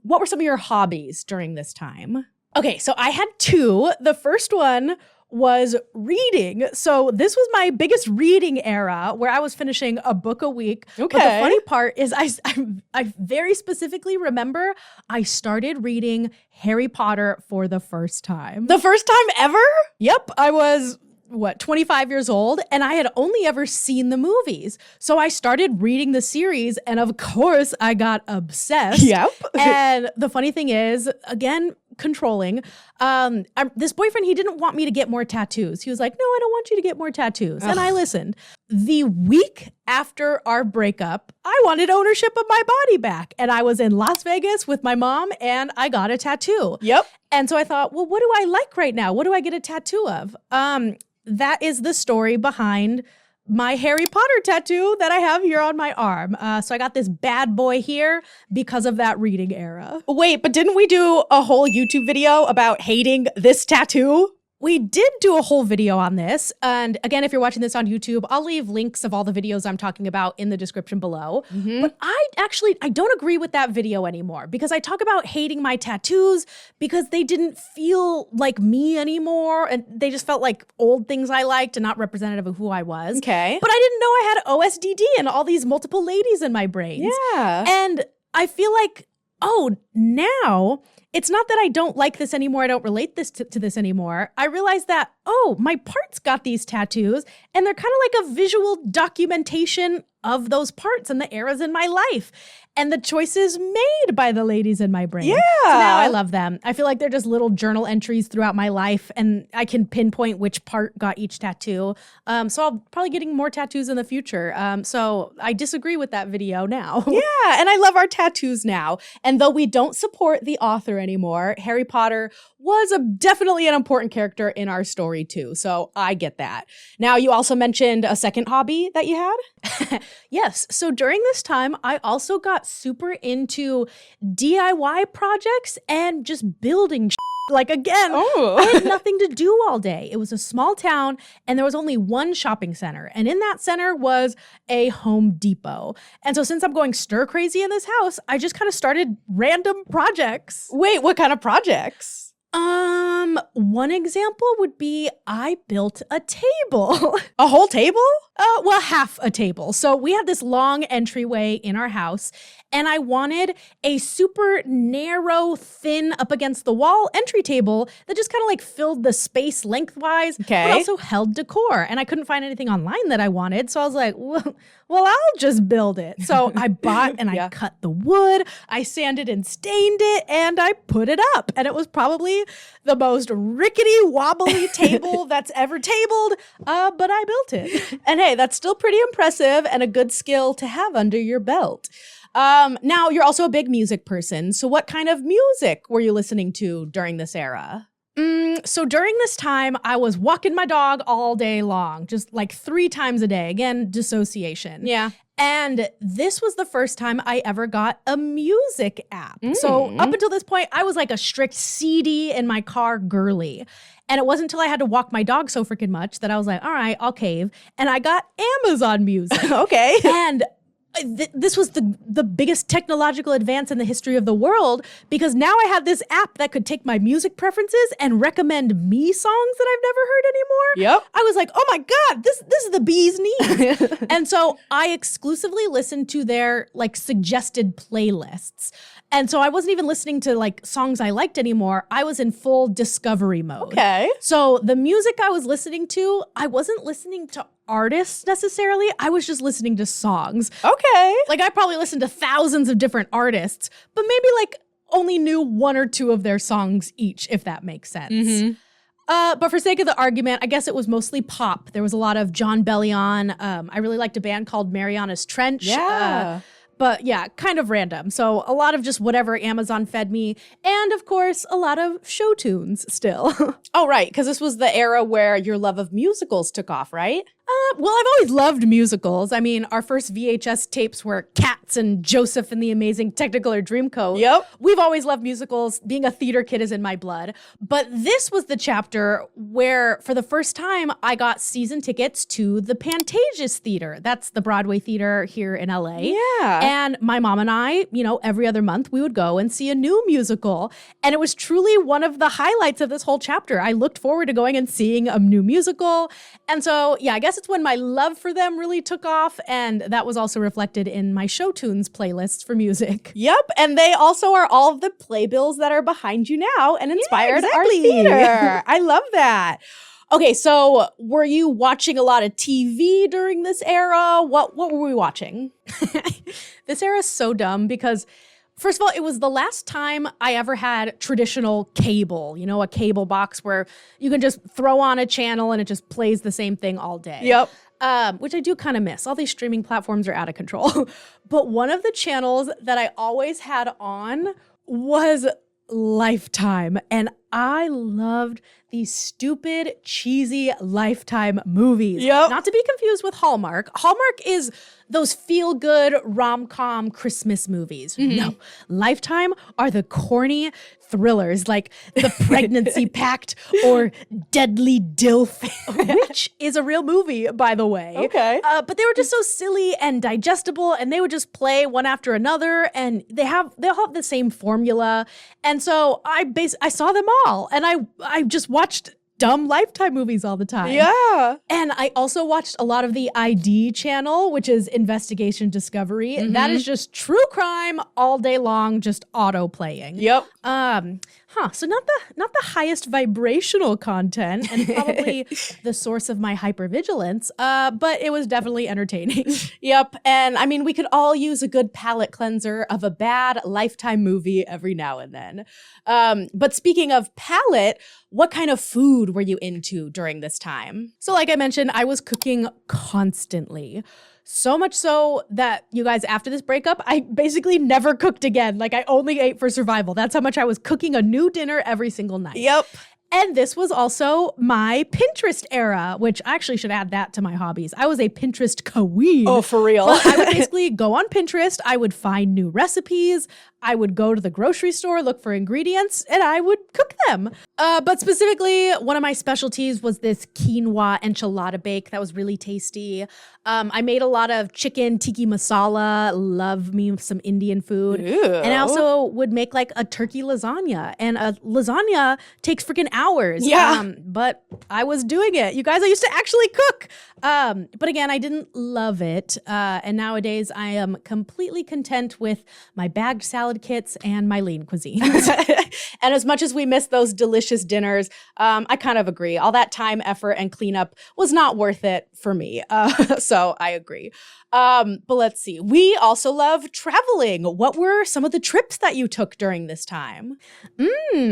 Speaker 1: what were some of your hobbies during this time? Okay, so I had two. The first one was reading. So this was my biggest reading era where I was finishing a book a week. Okay.
Speaker 2: But the funny part is I very specifically remember I started reading Harry Potter for the first time.
Speaker 1: The first time ever?
Speaker 2: Yep. I was 25 years old, and I had only ever seen the movies. So I started reading the series, and of course, I got obsessed.
Speaker 1: Yep.
Speaker 2: And the funny thing is, again, controlling. This boyfriend, he didn't want me to get more tattoos. He was like, no, I don't want you to get more tattoos. And I listened. The week after our breakup, I wanted ownership of my body back. And I was in Las Vegas with my mom, and I got a tattoo.
Speaker 1: Yep.
Speaker 2: And so I thought, well, what do I like right now? What do I get a tattoo of? That is the story behind my Harry Potter tattoo that I have here on my arm. So I got this bad boy here because of that reading era.
Speaker 1: Wait, but didn't we do a whole YouTube video about hating this tattoo?
Speaker 2: We did do a whole video on this. And again, if you're watching this on YouTube, I'll leave links of all the videos I'm talking about in the description below. But I don't agree with that video anymore because I talk about hating my tattoos because they didn't feel like me anymore. And they just felt like old things I liked and not representative of who I was.
Speaker 1: Okay.
Speaker 2: But I didn't know I had OSDD and all these multiple ladies in my brain.
Speaker 1: Yeah.
Speaker 2: And I feel like, now it's not that I don't like this anymore. I don't relate this to this anymore. I realize that, my parts got these tattoos and they're kind of like a visual documentation of those parts and the eras in my life and the choices made by the ladies in my brain.
Speaker 1: Yeah.
Speaker 2: So now I love them. I feel like they're just little journal entries throughout my life and I can pinpoint which part got each tattoo. So I'll probably getting more tattoos in the future. So I disagree with that video now.
Speaker 1: Yeah, and I love our tattoos now. And though we don't support the author anymore, Harry Potter was definitely an important character in our story too. So I get that. Now, you also mentioned a second hobby that you had?
Speaker 2: Yes. So during this time, I also got super into DIY projects and just building Like again, I had nothing to do all day. It was a small town and there was only one shopping center. And in that center was a Home Depot. And so since I'm going stir crazy in this house, I just kind of started random projects.
Speaker 1: Wait, what kind of projects?
Speaker 2: One example would be I built a table.
Speaker 1: A whole table?
Speaker 2: Well, half a table. So we had this long entryway in our house, and I wanted a super narrow, thin, up against the wall entry table that just kind of like filled the space lengthwise, but also held decor. And I couldn't find anything online that I wanted. So I was like, well, I'll just build it. So I bought and I cut the wood, I sanded and stained it, and I put it up. And it was probably the most rickety, wobbly table that's ever tabled, but I built it.
Speaker 1: And hey, that's still pretty impressive and a good skill to have under your belt. Now, you're also a big music person. So what kind of music were you listening to during this era?
Speaker 2: So during this time, I was walking my dog all day long, just like 3 times a day. Again, dissociation.
Speaker 1: Yeah.
Speaker 2: And this was the first time I ever got a music app. So up until this point, I was like a strict CD in my car girly. And it wasn't until I had to walk my dog so freaking much that I was like, all right, I'll cave. And I got Amazon Music.
Speaker 1: Okay.
Speaker 2: And this was the biggest technological advance in the history of the world, because now I had this app that could take my music preferences and recommend me songs that I've never heard anymore.
Speaker 1: Yep.
Speaker 2: I was like, oh my God, this is the bee's knees. And so I exclusively listened to their like suggested playlists. And so I wasn't even listening to like songs I liked anymore. I was in full discovery mode.
Speaker 1: Okay.
Speaker 2: So the music I was listening to, I wasn't listening to artists necessarily. I was just listening to songs.
Speaker 1: Okay.
Speaker 2: Like I probably listened to thousands of different artists, but maybe like only knew 1 or 2 of their songs each, if that makes sense. But for sake of the argument, I guess it was mostly pop. There was a lot of John Bellion. I really liked a band called Mariana's Trench.
Speaker 1: Yeah.
Speaker 2: But yeah, kind of random. So a lot of just whatever Amazon fed me. And of course, a lot of show tunes still.
Speaker 1: Oh, right. Because this was the era where your love of musicals took off, right?
Speaker 2: Well, I've always loved musicals. I mean, our first VHS tapes were Cats and Joseph and the Amazing Technicolor Dreamcoat.
Speaker 1: Yep.
Speaker 2: We've always loved musicals. Being a theater kid is in my blood. But this was the chapter where, for the first time, I got season tickets to the Pantages Theater. That's the Broadway theater here in LA.
Speaker 1: Yeah.
Speaker 2: And my mom and I, you know, every other month we would go and see a new musical. And it was truly one of the highlights of this whole chapter. I looked forward to going and seeing a new musical. And so, yeah, I guess it's when my love for them really took off. And that was also reflected in my show tunes playlists for music.
Speaker 1: Yep. And they also are all of the playbills that are behind you now and inspired our
Speaker 2: exactly.
Speaker 1: theater. I love that. Okay, so were you watching a lot of TV during this era? What were we watching?
Speaker 2: This era is so dumb because, first of all, it was the last time I ever had traditional cable, you know, a cable box where you can just throw on a channel and it just plays the same thing all day.
Speaker 1: Yep.
Speaker 2: Which I do kind of miss. All these streaming platforms are out of control. But one of the channels that I always had on was Lifetime. And I loved these stupid, cheesy Lifetime movies.
Speaker 1: Yep.
Speaker 2: Not to be confused with Hallmark. Hallmark is those feel-good rom-com Christmas movies. No, Lifetime are the corny thrillers like The Pregnancy Pact or Deadly Dilf, which is a real movie, by the way.
Speaker 1: Okay.
Speaker 2: But they were just so silly and digestible, and they would just play one after another, and they all have the same formula. And so I saw them all, and I just watched dumb Lifetime movies all the time.
Speaker 1: Yeah.
Speaker 2: And I also watched a lot of the ID channel, which is Investigation Discovery. That is just true crime all day long, just auto playing.
Speaker 1: Yep.
Speaker 2: So not the highest vibrational content and probably the source of my hypervigilance, but it was definitely entertaining.
Speaker 1: Yep. And I mean, we could all use a good palate cleanser of a bad Lifetime movie every now and then. But speaking of palate, what kind of food were you into during this time?
Speaker 2: So like I mentioned, I was cooking constantly. So much so that, you guys, after this breakup, I basically never cooked again. Like I only ate for survival. That's how much I was cooking a new dinner every single night.
Speaker 1: Yep.
Speaker 2: And this was also my Pinterest era, which I actually should add that to my hobbies. I was a Pinterest queen.
Speaker 1: Oh, for real?
Speaker 2: But I would basically go on Pinterest. I would find new recipes. I would go to the grocery store, look for ingredients, and I would cook them. But specifically, one of my specialties was this quinoa enchilada bake that was really tasty. I made a lot of chicken tiki masala. Love me some Indian food.
Speaker 1: Ew.
Speaker 2: And I also would make like a turkey lasagna. And a lasagna takes freaking
Speaker 1: hours.
Speaker 2: Yeah.
Speaker 1: But I was doing it. You guys, I used to actually cook. But again, I didn't love it. And nowadays I am completely content with my bagged salad kits and my lean cuisine.
Speaker 2: And as much as we miss those delicious dinners, I kind of agree. All that time, effort, and cleanup was not worth it for me. So I agree. But let's see. We also love traveling. What were some of the trips that you took during this time?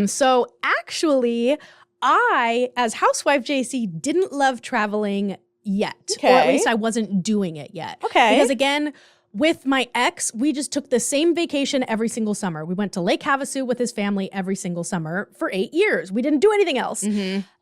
Speaker 1: So actually, I, as Housewife Jacy, didn't love traveling yet.
Speaker 2: Okay.
Speaker 1: Or at least I wasn't doing it yet.
Speaker 2: Okay.
Speaker 1: Because again, with my ex, we just took the same vacation every single summer. We went to Lake Havasu with his family every single summer for 8 years. We didn't do anything else.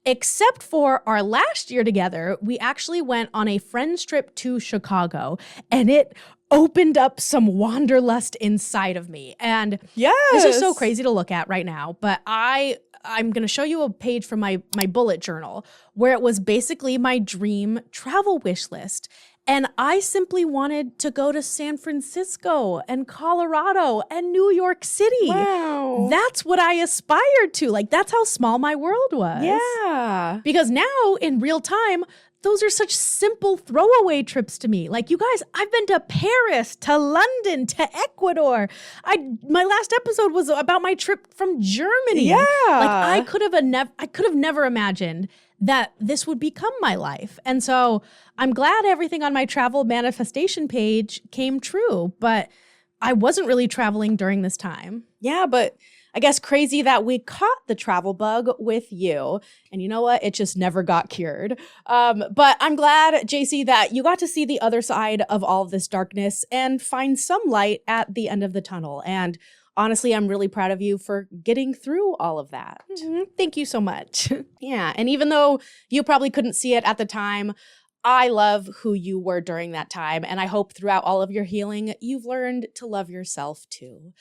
Speaker 1: Except for our last year together, we actually went on a friend's trip to Chicago, and it opened up some wanderlust inside of me. And this is so crazy to look at right now, but I'm going to show you a page from my bullet journal where it was basically my dream travel wish list. And I simply wanted to go to San Francisco and Colorado and New York City.
Speaker 2: Wow.
Speaker 1: That's what I aspired to. Like, that's how small my world was.
Speaker 2: Yeah.
Speaker 1: Because now, in real time, those are such simple throwaway trips to me. Like, you guys, I've been to Paris, to London, to Ecuador. My last episode was about my trip from Germany.
Speaker 2: Yeah.
Speaker 1: Like, I could have never imagined that this would become my life. And so I'm glad everything on my travel manifestation page came true, but I wasn't really traveling during this time.
Speaker 2: Yeah, but I guess crazy that we caught the travel bug with you. And you know what? It just never got cured. But I'm glad, Jacy, that you got to see the other side of all of this darkness and find some light at the end of the tunnel. And honestly, I'm really proud of you for getting through all of that.
Speaker 1: Thank you so much.
Speaker 2: Yeah, and even though you probably couldn't see it at the time, I love who you were during that time. And I hope throughout all of your healing, you've learned to love yourself too.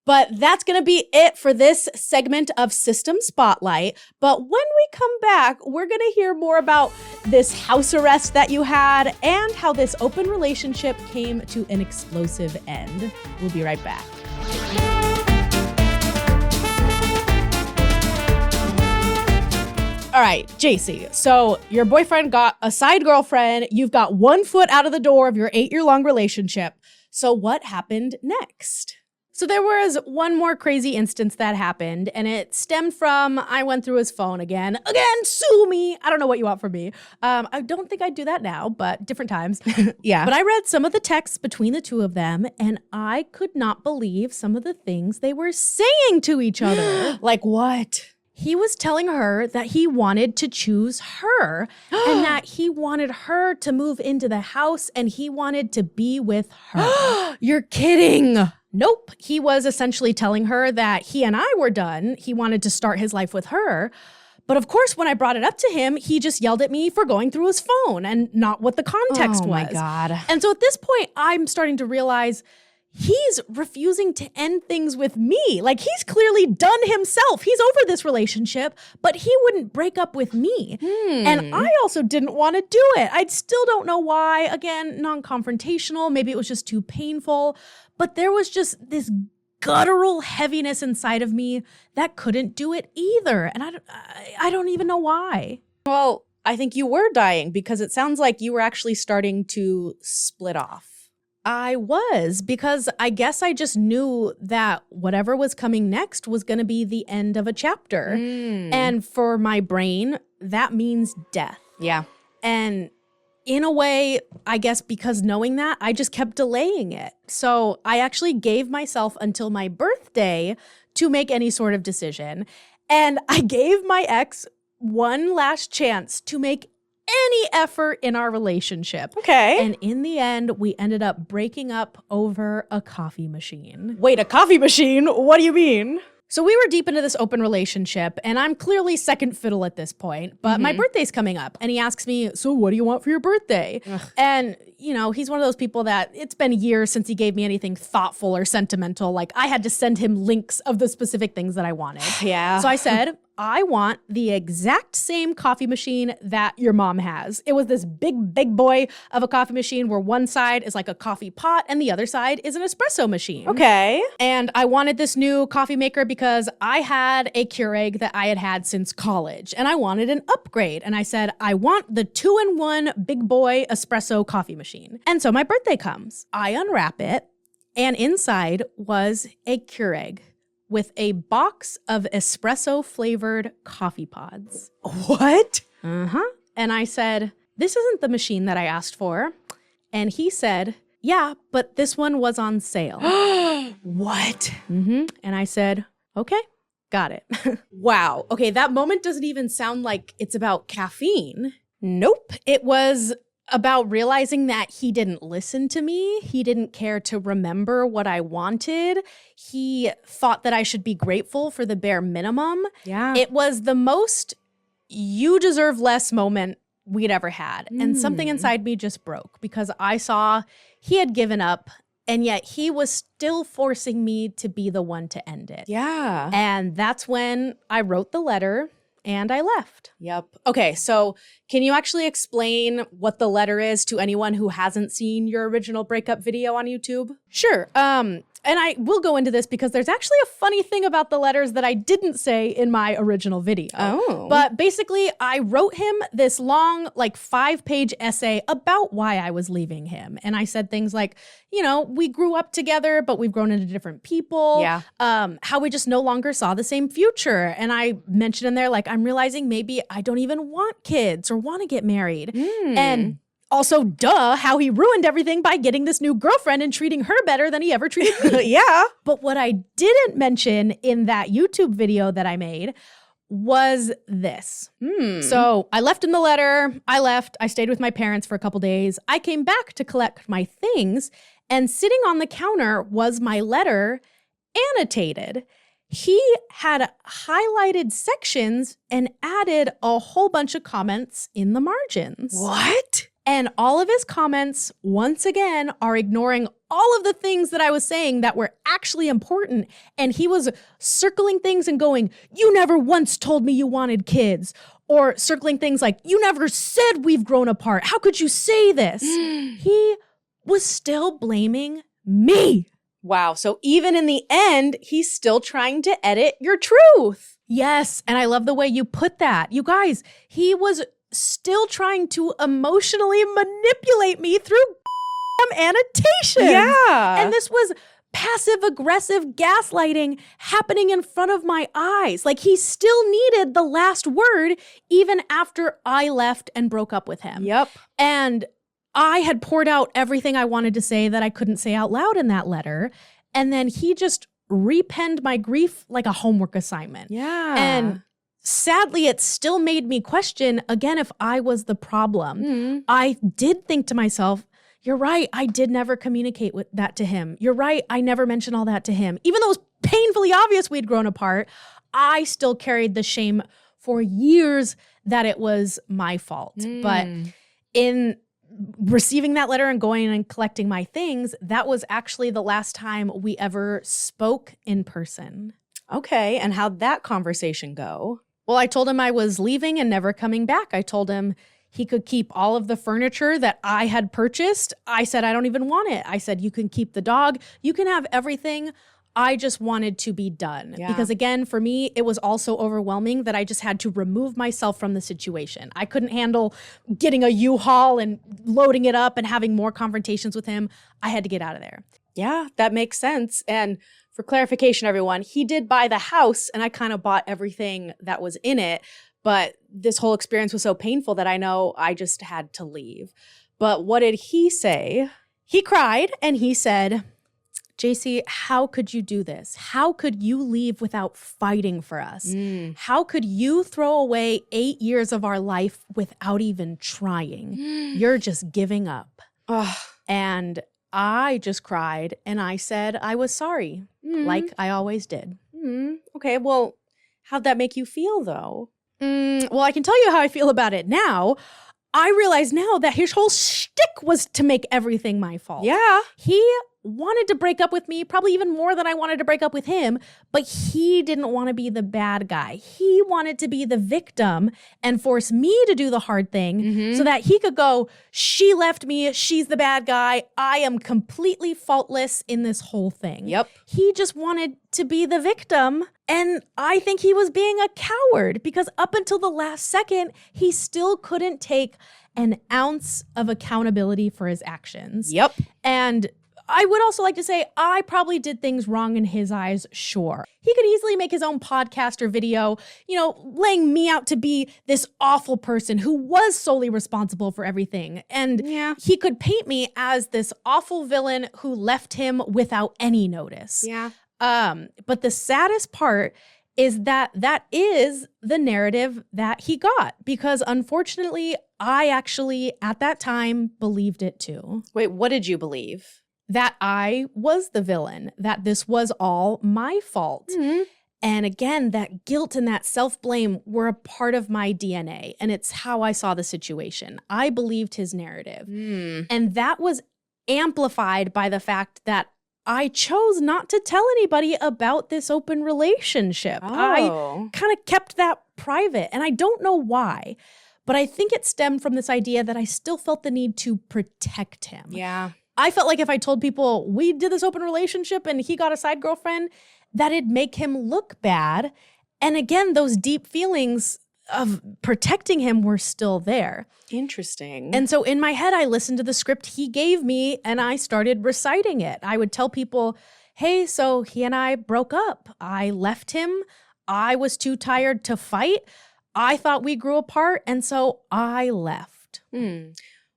Speaker 2: But that's going to be it for this segment of System Spotlight. But when we come back, we're going to hear more about this house arrest that you had and how this open relationship came to an explosive end. We'll be right back. All right, Jacy, so your boyfriend got a side girlfriend. You've got 1 foot out of the door of your 8-year-long relationship. So what happened next?
Speaker 1: So there was one more crazy instance that happened, and it stemmed from, I went through his phone again, sue me. I don't know what you want from me. I don't think I'd do that now, but different times.
Speaker 2: Yeah.
Speaker 1: But I read some of the texts between the two of them, and I could not believe some of the things they were saying to each other.
Speaker 2: Like what?
Speaker 1: He was telling her that he wanted to choose her and that he wanted her to move into the house and he wanted to be with her.
Speaker 2: You're kidding.
Speaker 1: Nope. He was essentially telling her that he and I were done. He wanted to start his life with her. But of course, when I brought it up to him, he just yelled at me for going through his phone and not what the context was.
Speaker 2: Oh my God.
Speaker 1: And so at this point, I'm starting to realize he's refusing to end things with me. Like, he's clearly done himself. He's over this relationship, but he wouldn't break up with me. And I also didn't want to do it. I still don't know why. Again, non-confrontational. Maybe it was just too painful. But there was just this guttural heaviness inside of me that couldn't do it either. And I don't even know why.
Speaker 2: Well, I think you were dying because it sounds like you were actually starting to split off.
Speaker 1: I was, because I guess I just knew that whatever was coming next was going to be the end of a chapter. And for my brain, that means death.
Speaker 2: Yeah.
Speaker 1: And in a way, I guess because knowing that, I just kept delaying it. So I actually gave myself until my birthday to make any sort of decision. And I gave my ex one last chance to make any effort in our relationship.
Speaker 2: Okay.
Speaker 1: And in the end, we ended up breaking up over a coffee machine.
Speaker 2: Wait, a coffee machine? What do you mean?
Speaker 1: So we were deep into this open relationship, and I'm clearly second fiddle at this point, but my birthday's coming up, and he asks me, so what do you want for your birthday? And, you know, he's one of those people that it's been years since he gave me anything thoughtful or sentimental. Like, I had to send him links of the specific things that I wanted.
Speaker 2: Yeah.
Speaker 1: So I said,
Speaker 2: I want the exact same coffee machine that your mom has. It was this big boy of a coffee machine where one side is like a coffee pot and the other side is an espresso machine.
Speaker 1: Okay.
Speaker 2: And I wanted this new coffee maker because I had a Keurig that I had had since college and I wanted an upgrade. And I said, I want the 2-in-1 big boy espresso coffee machine. And so my birthday comes. I unwrap it and inside was a Keurig with a box of espresso-flavored coffee pods.
Speaker 1: What?
Speaker 2: Uh-huh. And I said, this isn't the machine that I asked for. And he said, yeah, but this one was on sale.
Speaker 1: What?
Speaker 2: And I said, okay, got it.
Speaker 1: Wow. Okay, that moment doesn't even sound like it's about caffeine.
Speaker 2: Nope. It was about realizing that he didn't listen to me. He didn't care to remember what I wanted. He thought that I should be grateful for the bare minimum.
Speaker 1: Yeah.
Speaker 2: It was the most you deserve less moment we'd ever had. And something inside me just broke because I saw he had given up and yet he was still forcing me to be the one to end it.
Speaker 1: Yeah.
Speaker 2: And that's when I wrote the letter and I left.
Speaker 1: Yep. Okay, so can you actually explain what the letter is to anyone who hasn't seen your original breakup video on YouTube?
Speaker 2: Sure. And I will go into this because there's actually a funny thing about the letters that I didn't say in my original video.
Speaker 1: Oh.
Speaker 2: But basically, I wrote him this long, like 5-page essay about why I was leaving him. And I said things like, you know, we grew up together, but we've grown into different people.
Speaker 1: Yeah.
Speaker 2: How we just no longer saw the same future. And I mentioned in there, like, I'm realizing maybe I don't even want kids or want to get married. And also, how he ruined everything by getting this new girlfriend and treating her better than he ever treated me.
Speaker 1: Yeah.
Speaker 2: But what I didn't mention in that YouTube video that I made was this. So I left him the letter. I stayed with my parents for a couple days. I came back to collect my things, and sitting on the counter was my letter annotated. He had highlighted sections and added a whole bunch of comments in the margins.
Speaker 1: What?
Speaker 2: And all of his comments, once again, are ignoring all of the things that I was saying that were actually important. And he was circling things and going, you never once told me you wanted kids. Or circling things like, you never said we've grown apart. How could you say this? He was still blaming me.
Speaker 1: Wow. So even in the end, he's still trying to edit your truth.
Speaker 2: Yes. And I love the way you put that. You guys, he was still trying to emotionally manipulate me through annotations.
Speaker 1: Yeah.
Speaker 2: And this was passive aggressive gaslighting happening in front of my eyes. Like he still needed the last word even after I left and broke up with him.
Speaker 1: Yep.
Speaker 2: And I had poured out everything I wanted to say that I couldn't say out loud in that letter. And then he just repenned my grief like a homework assignment.
Speaker 1: Yeah.
Speaker 2: And sadly, it still made me question, again, if I was the problem. I did think to myself, you're right, I did never communicate with that to him. You're right, I never mentioned all that to him. Even though it was painfully obvious we'd grown apart, I still carried the shame for years that it was my fault. But in receiving that letter and going and collecting my things, that was actually the last time we ever spoke in person.
Speaker 1: Okay. And how'd that conversation go?
Speaker 2: Well, I told him I was leaving and never coming back. I told him he could keep all of the furniture that I had purchased. I said, I don't even want it. I said, you can keep the dog. You can have everything. I just wanted to be done.
Speaker 1: Yeah.
Speaker 2: Because again, for me, it was also overwhelming that I just had to remove myself from the situation. I couldn't handle getting a U-Haul and loading it up and having more confrontations with him. I had to get out of there.
Speaker 1: Yeah, that makes sense. And for clarification, everyone, he did buy the house and I kind of bought everything that was in it. But this whole experience was so painful that I know I just had to leave. But what did he say?
Speaker 2: He cried and he said, Jacy, how could you do this? How could you leave without fighting for us? How could you throw away 8 years of our life without even trying? You're just giving up. And I just cried and I said I was sorry, like I always did.
Speaker 1: Okay, well, how'd that make you feel though?
Speaker 2: Well, I can tell you how I feel about it now. I realize now that his whole shtick was to make everything my fault.
Speaker 1: Yeah.
Speaker 2: He wanted to break up with me, probably even more than I wanted to break up with him, but he didn't want to be the bad guy. He wanted to be the victim and force me to do the hard thing so that he could go, she left me, she's the bad guy, I am completely faultless in this whole thing.
Speaker 1: Yep.
Speaker 2: He just wanted to be the victim, and I think he was being a coward because up until the last second, he still couldn't take an ounce of accountability for his actions.
Speaker 1: Yep.
Speaker 2: And I would also like to say I probably did things wrong in his eyes, sure. He could easily make his own podcast or video, laying me out to be this awful person who was solely responsible for everything. And he could paint me as this awful villain who left him without any notice.
Speaker 1: Yeah.
Speaker 2: But the saddest part is that is the narrative that he got, because unfortunately, I actually at that time believed it too.
Speaker 1: Wait, what did you believe?
Speaker 2: That I was the villain, that this was all my fault. And again, that guilt and that self-blame were a part of my DNA, and it's how I saw the situation. I believed his narrative. And that was amplified by the fact that I chose not to tell anybody about this open relationship. I kind of kept that private, and I don't know why, but I think it stemmed from this idea that I still felt the need to protect him.
Speaker 1: Yeah.
Speaker 2: I felt like if I told people we did this open relationship and he got a side girlfriend, that it'd make him look bad. And again, those deep feelings of protecting him were still there.
Speaker 1: Interesting.
Speaker 2: And so in my head, I listened to the script he gave me and I started reciting it. I would tell people, hey, so he and I broke up. I left him. I was too tired to fight. I thought we grew apart. And so I left.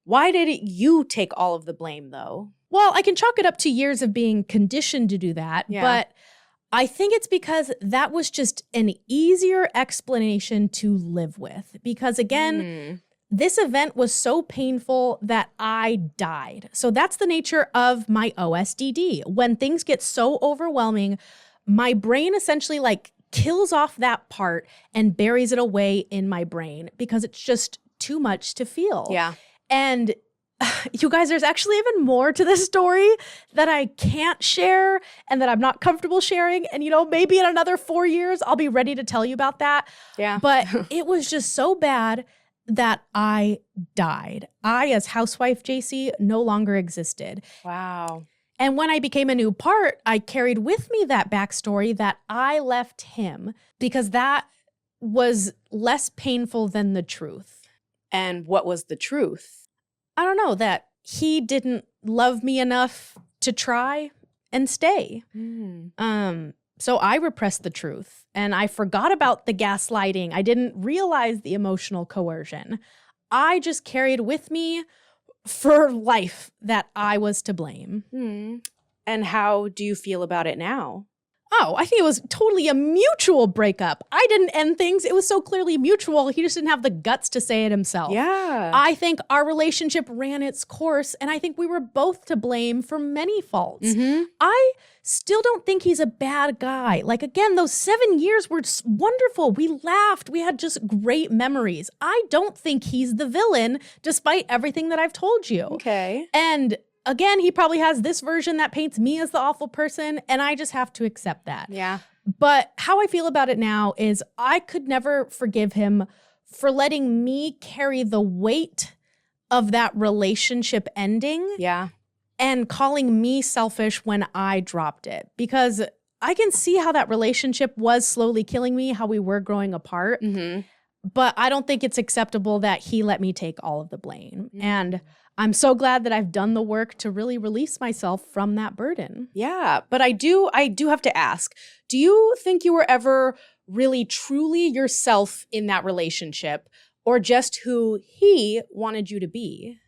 Speaker 1: Why did you take all of the blame, though?
Speaker 2: Well, I can chalk it up to years of being conditioned to do that, but I think it's because that was just an easier explanation to live with. Because again, this event was so painful that I died. So that's the nature of my OSDD. When things get so overwhelming, my brain essentially kills off that part and buries it away in my brain because it's just too much to feel.
Speaker 1: Yeah.
Speaker 2: And you guys, there's actually even more to this story that I can't share and that I'm not comfortable sharing. And, maybe in another 4 years, I'll be ready to tell you about that.
Speaker 1: Yeah.
Speaker 2: But it was just so bad that I died. I, as Housewife Jacy, no longer existed.
Speaker 1: Wow.
Speaker 2: And when I became a new part, I carried with me that backstory that I left him because that was less painful than the truth.
Speaker 1: And what was the truth?
Speaker 2: I don't know, that he didn't love me enough to try and stay. So I repressed the truth and I forgot about the gaslighting. I didn't realize the emotional coercion. I just carried with me for life that I was to blame.
Speaker 1: And how do you feel about it now?
Speaker 2: Oh, I think it was totally a mutual breakup. I didn't end things. It was so clearly mutual. He just didn't have the guts to say it himself.
Speaker 1: Yeah.
Speaker 2: I think our relationship ran its course, and I think we were both to blame for many faults. I still don't think he's a bad guy. Again, those 7 years were just wonderful. We laughed. We had just great memories. I don't think he's the villain, despite everything that I've told you.
Speaker 1: Okay.
Speaker 2: And again, he probably has this version that paints me as the awful person, and I just have to accept that.
Speaker 1: Yeah.
Speaker 2: But how I feel about it now is I could never forgive him for letting me carry the weight of that relationship ending.
Speaker 1: Yeah.
Speaker 2: And calling me selfish when I dropped it. Because I can see how that relationship was slowly killing me, how we were growing apart. But I don't think it's acceptable that he let me take all of the blame. And I'm so glad that I've done the work to really release myself from that burden.
Speaker 1: Yeah, but I do have to ask, do you think you were ever really truly yourself in that relationship, or just who he wanted you to be?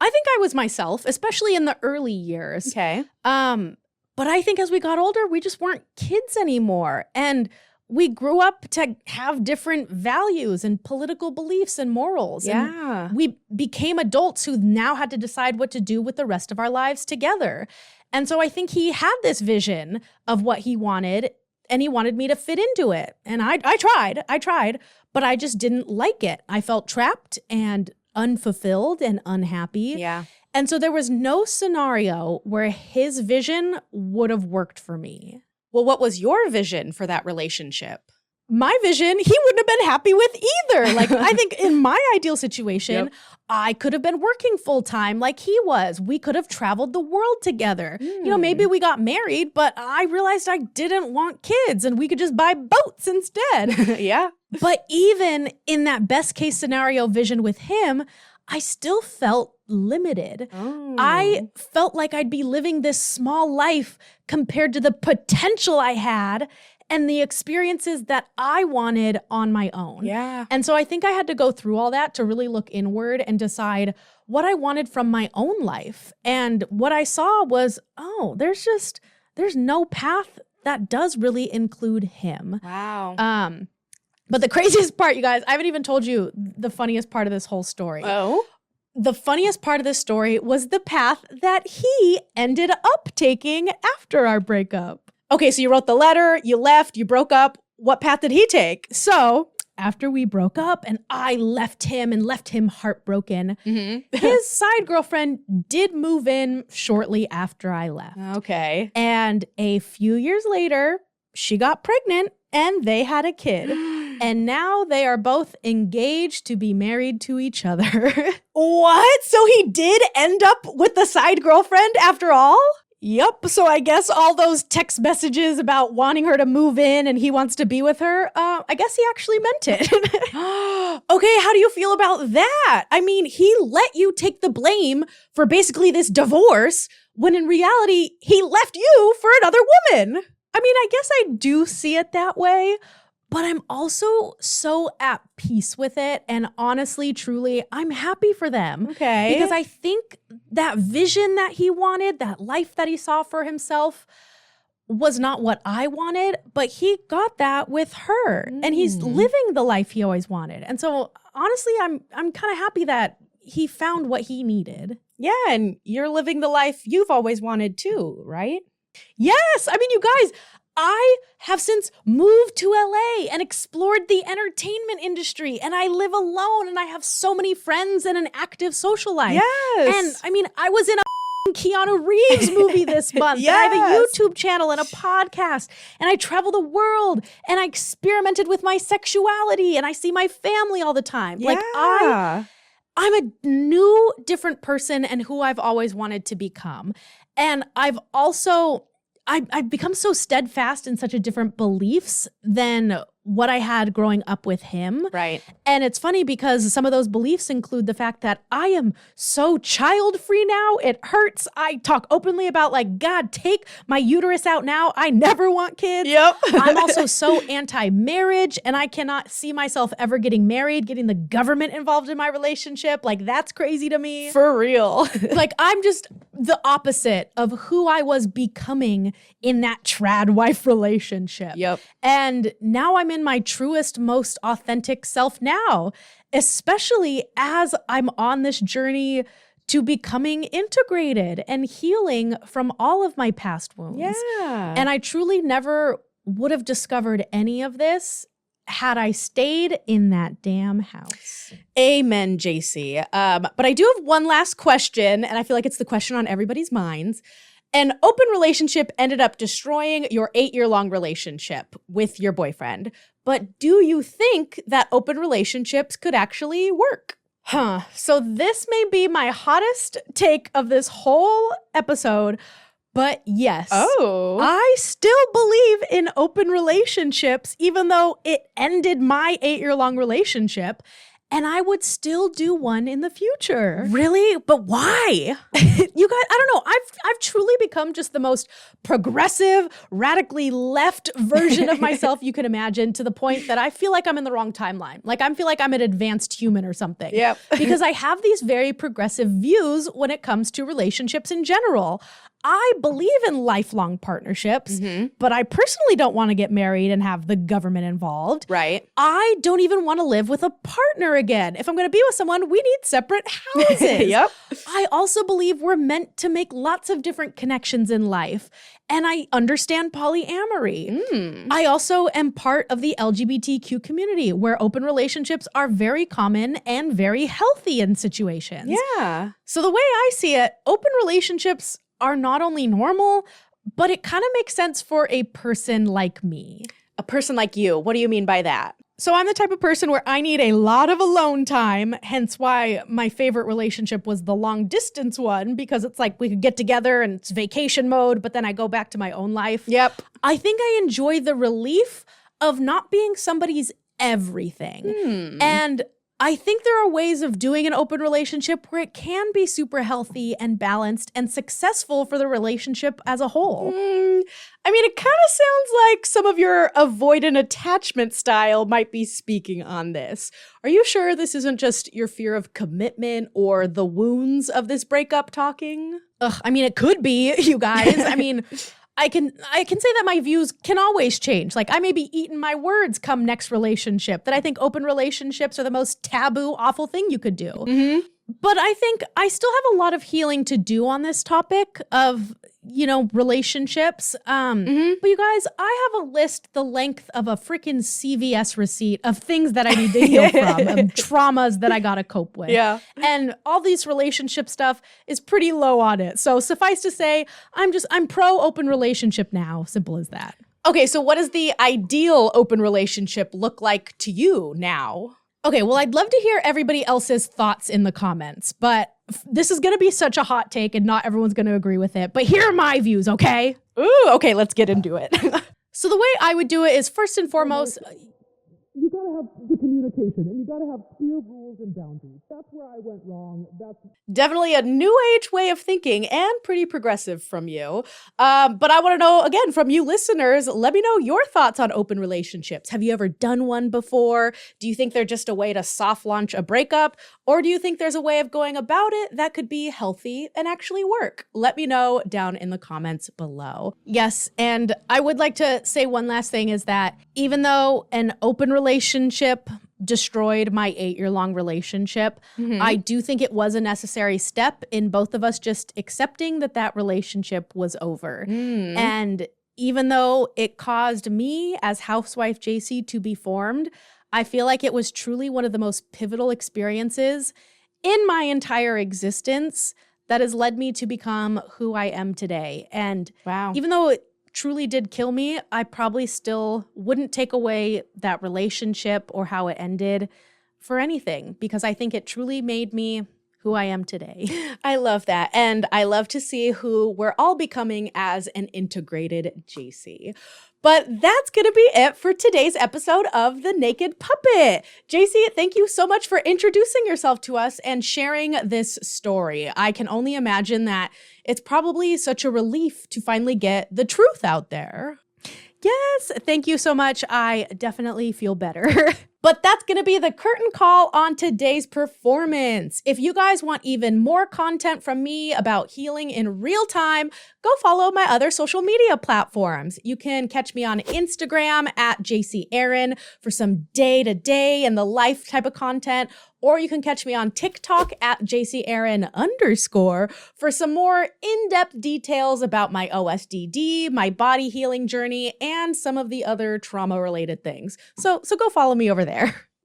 Speaker 2: I think I was myself, especially in the early years.
Speaker 1: Okay.
Speaker 2: But I think as we got older, we just weren't kids anymore. And we grew up to have different values and political beliefs and morals.
Speaker 1: Yeah.
Speaker 2: And we became adults who now had to decide what to do with the rest of our lives together. And so I think he had this vision of what he wanted, and he wanted me to fit into it. And I tried, but I just didn't like it. I felt trapped and unfulfilled and unhappy.
Speaker 1: Yeah.
Speaker 2: And so there was no scenario where his vision would have worked for me.
Speaker 1: Well, what was your vision for that relationship?
Speaker 2: My vision, he wouldn't have been happy with either. Like, I think in my ideal situation, I could have been working full time like he was. We could have traveled the world together. You know, maybe we got married, but I realized I didn't want kids and we could just buy boats instead.
Speaker 1: Yeah.
Speaker 2: But even in that best case scenario vision with him, I still felt limited. I felt like I'd be living this small life compared to the potential I had and the experiences that I wanted on my own.
Speaker 1: Yeah.
Speaker 2: And so I think I had to go through all that to really look inward and decide what I wanted from my own life. And what I saw was, there's no path that does really include him.
Speaker 1: Wow.
Speaker 2: But the craziest part, you guys, I haven't even told you the funniest part of this whole story.
Speaker 1: Oh?
Speaker 2: The funniest part of this story was the path that he ended up taking after our breakup.
Speaker 1: Okay, so you wrote the letter, you left, you broke up. What path did he take?
Speaker 2: So after we broke up and I left him heartbroken, his side girlfriend did move in shortly after I left.
Speaker 1: Okay.
Speaker 2: And a few years later, she got pregnant and they had a kid. And now they are both engaged to be married to each other.
Speaker 1: What? So he did end up with the side girlfriend after all?
Speaker 2: Yep. So I guess all those text messages about wanting her to move in and he wants to be with her, I guess he actually meant it.
Speaker 1: Okay, how do you feel about that? I mean, he let you take the blame for basically this divorce when in reality, he left you for another woman.
Speaker 2: I mean, I guess I do see it that way, but I'm also so at peace with it. And honestly, truly, I'm happy for them.
Speaker 1: Okay.
Speaker 2: Because I think that vision that he wanted, that life that he saw for himself was not what I wanted, but he got that with her and he's living the life he always wanted. And so honestly, I'm kind of happy that he found what he needed.
Speaker 1: Yeah, and you're living the life you've always wanted too, right?
Speaker 2: Yes. I mean, you guys, I have since moved to LA and explored the entertainment industry and I live alone and I have so many friends and an active social life.
Speaker 1: Yes.
Speaker 2: And I mean, I was in a Keanu Reeves movie this month.
Speaker 1: Yes.
Speaker 2: I have a YouTube channel and a podcast and I travel the world and I experimented with my sexuality and I see my family all the time.
Speaker 1: Yeah.
Speaker 2: Like I'm a new, different person and who I've always wanted to become. And I've become so steadfast in such a different beliefs than what I had growing up with him.
Speaker 1: Right.
Speaker 2: And it's funny because some of those beliefs include the fact that I am so child-free now. It hurts. I talk openly about like, God, take my uterus out now. I never want kids.
Speaker 1: Yep.
Speaker 2: I'm also so anti-marriage and I cannot see myself ever getting married, getting the government involved in my relationship. Like that's crazy to me.
Speaker 1: For real.
Speaker 2: Like I'm just the opposite of who I was becoming in that trad wife relationship.
Speaker 1: Yep.
Speaker 2: And now I'm in my truest, most authentic self now, especially as I'm on this journey to becoming integrated and healing from all of my past wounds.
Speaker 1: Yeah.
Speaker 2: And I truly never would have discovered any of this had I stayed in that damn house.
Speaker 1: Amen, Jacy. But I do have one last question, and I feel like it's the question on everybody's minds. An open relationship ended up destroying your 8-year-long relationship with your boyfriend. But do you think that open relationships could actually work?
Speaker 2: So this may be my hottest take of this whole episode, but yes.
Speaker 1: Oh.
Speaker 2: I still believe in open relationships, even though it ended my 8-year-long relationship. And I would still do one in the future.
Speaker 1: Really? But why?
Speaker 2: You guys, I don't know. I've truly become just the most progressive, radically left version of myself you can imagine, to the point that I feel like I'm in the wrong timeline. Like I feel like I'm an advanced human or something.
Speaker 1: Yep.
Speaker 2: Because I have these very progressive views when it comes to relationships in general. I believe in lifelong partnerships, but I personally don't want to get married and have the government involved.
Speaker 1: Right.
Speaker 2: I don't even want to live with a partner again. If I'm going to be with someone, we need separate houses.
Speaker 1: Yep.
Speaker 2: I also believe we're meant to make lots of different connections in life. And I understand polyamory. I also am part of the LGBTQ community where open relationships are very common and very healthy in situations.
Speaker 1: Yeah.
Speaker 2: So the way I see it, open relationships are not only normal, but it kind of makes sense for a person like me.
Speaker 1: A person like you. What do you mean by that?
Speaker 2: So I'm the type of person where I need a lot of alone time, hence why my favorite relationship was the long distance one, because it's like we could get together and it's vacation mode, but then I go back to my own life.
Speaker 1: Yep.
Speaker 2: I think I enjoy the relief of not being somebody's everything. And I think there are ways of doing an open relationship where it can be super healthy and balanced and successful for the relationship as a whole.
Speaker 1: I mean, it kind of sounds like some of your avoidant attachment style might be speaking on this. Are you sure this isn't just your fear of commitment or the wounds of this breakup talking?
Speaker 2: Ugh, I mean, it could be, you guys. I mean, I can say that my views can always change. Like I may be eating my words come next relationship, that I think open relationships are the most taboo, awful thing you could do. But I think I still have a lot of healing to do on this topic of, relationships. But you guys, I have a list the length of a freaking CVS receipt of things that I need to heal from, of traumas that I gotta cope with.
Speaker 1: Yeah.
Speaker 2: And all these relationship stuff is pretty low on it. So suffice to say, I'm pro open relationship now. Simple as that.
Speaker 1: Okay, so what does the ideal open relationship look like to you now?
Speaker 2: Okay, well, I'd love to hear everybody else's thoughts in the comments, but this is going to be such a hot take and not everyone's going to agree with it. But here are my views, okay?
Speaker 1: Ooh, okay, let's get into it.
Speaker 2: So the way I would do it is first and foremost,
Speaker 3: You gotta have the communication, and you gotta have clear rules and boundaries. That's where I went wrong.
Speaker 1: Definitely a new age way of thinking and pretty progressive from you. But I want to know, again, from you listeners, let me know your thoughts on open relationships. Have you ever done one before? Do you think they're just a way to soft launch a breakup? Or do you think there's a way of going about it that could be healthy and actually work? Let me know down in the comments below.
Speaker 2: yes, and I would like to say one last thing is that even though an open relationship destroyed my 8-year-long relationship, I do think it was a necessary step in both of us just accepting that relationship was over. And even though it caused me as Housewife Jacy to be formed, I feel like it was truly one of the most pivotal experiences in my entire existence that has led me to become who I am today. And even though it truly did kill me, I probably still wouldn't take away that relationship or how it ended for anything, because I think it truly made me who I am today.
Speaker 1: I love that. And I love to see who we're all becoming as an integrated Jacy. But that's going to be it for today's episode of The Naked Puppet. Jacy, thank you so much for introducing yourself to us and sharing this story. I can only imagine that it's probably such a relief to finally get the truth out there.
Speaker 2: Yes, thank you so much. I definitely feel better.
Speaker 1: But that's going to be the curtain call on today's performance. If you guys want even more content from me about healing in real time, go follow my other social media platforms. You can catch me on Instagram at JCAaron for some day-to-day and the life type of content, or you can catch me on TikTok at JCAaron_ for some more in-depth details about my OSDD, my body healing journey, and some of the other trauma-related things. So go follow me over there.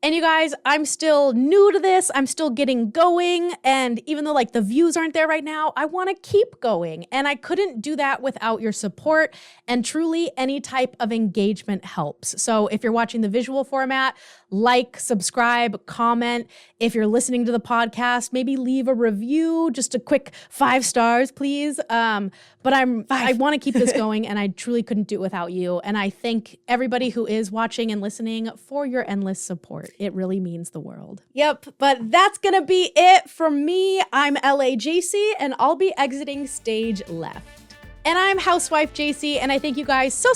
Speaker 1: And you guys, I'm still new to this. I'm still getting going. And even though the views aren't there right now, I want to keep going. And I couldn't do that without your support. And truly, any type of engagement helps. So if you're watching the visual format, like, subscribe, comment. If you're listening to the podcast, maybe leave a review, just a quick 5 stars, please. But I want to keep this going, and I truly couldn't do it without you. And I thank everybody who is watching and listening for your endless support. It really means the world. Yep, but that's going to be it from me. I'm LA Jacy, and I'll be exiting stage left.
Speaker 2: And I'm Housewife Jacy, and I thank you guys so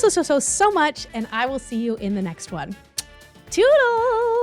Speaker 2: much, and I will see you in the next one. Toodles!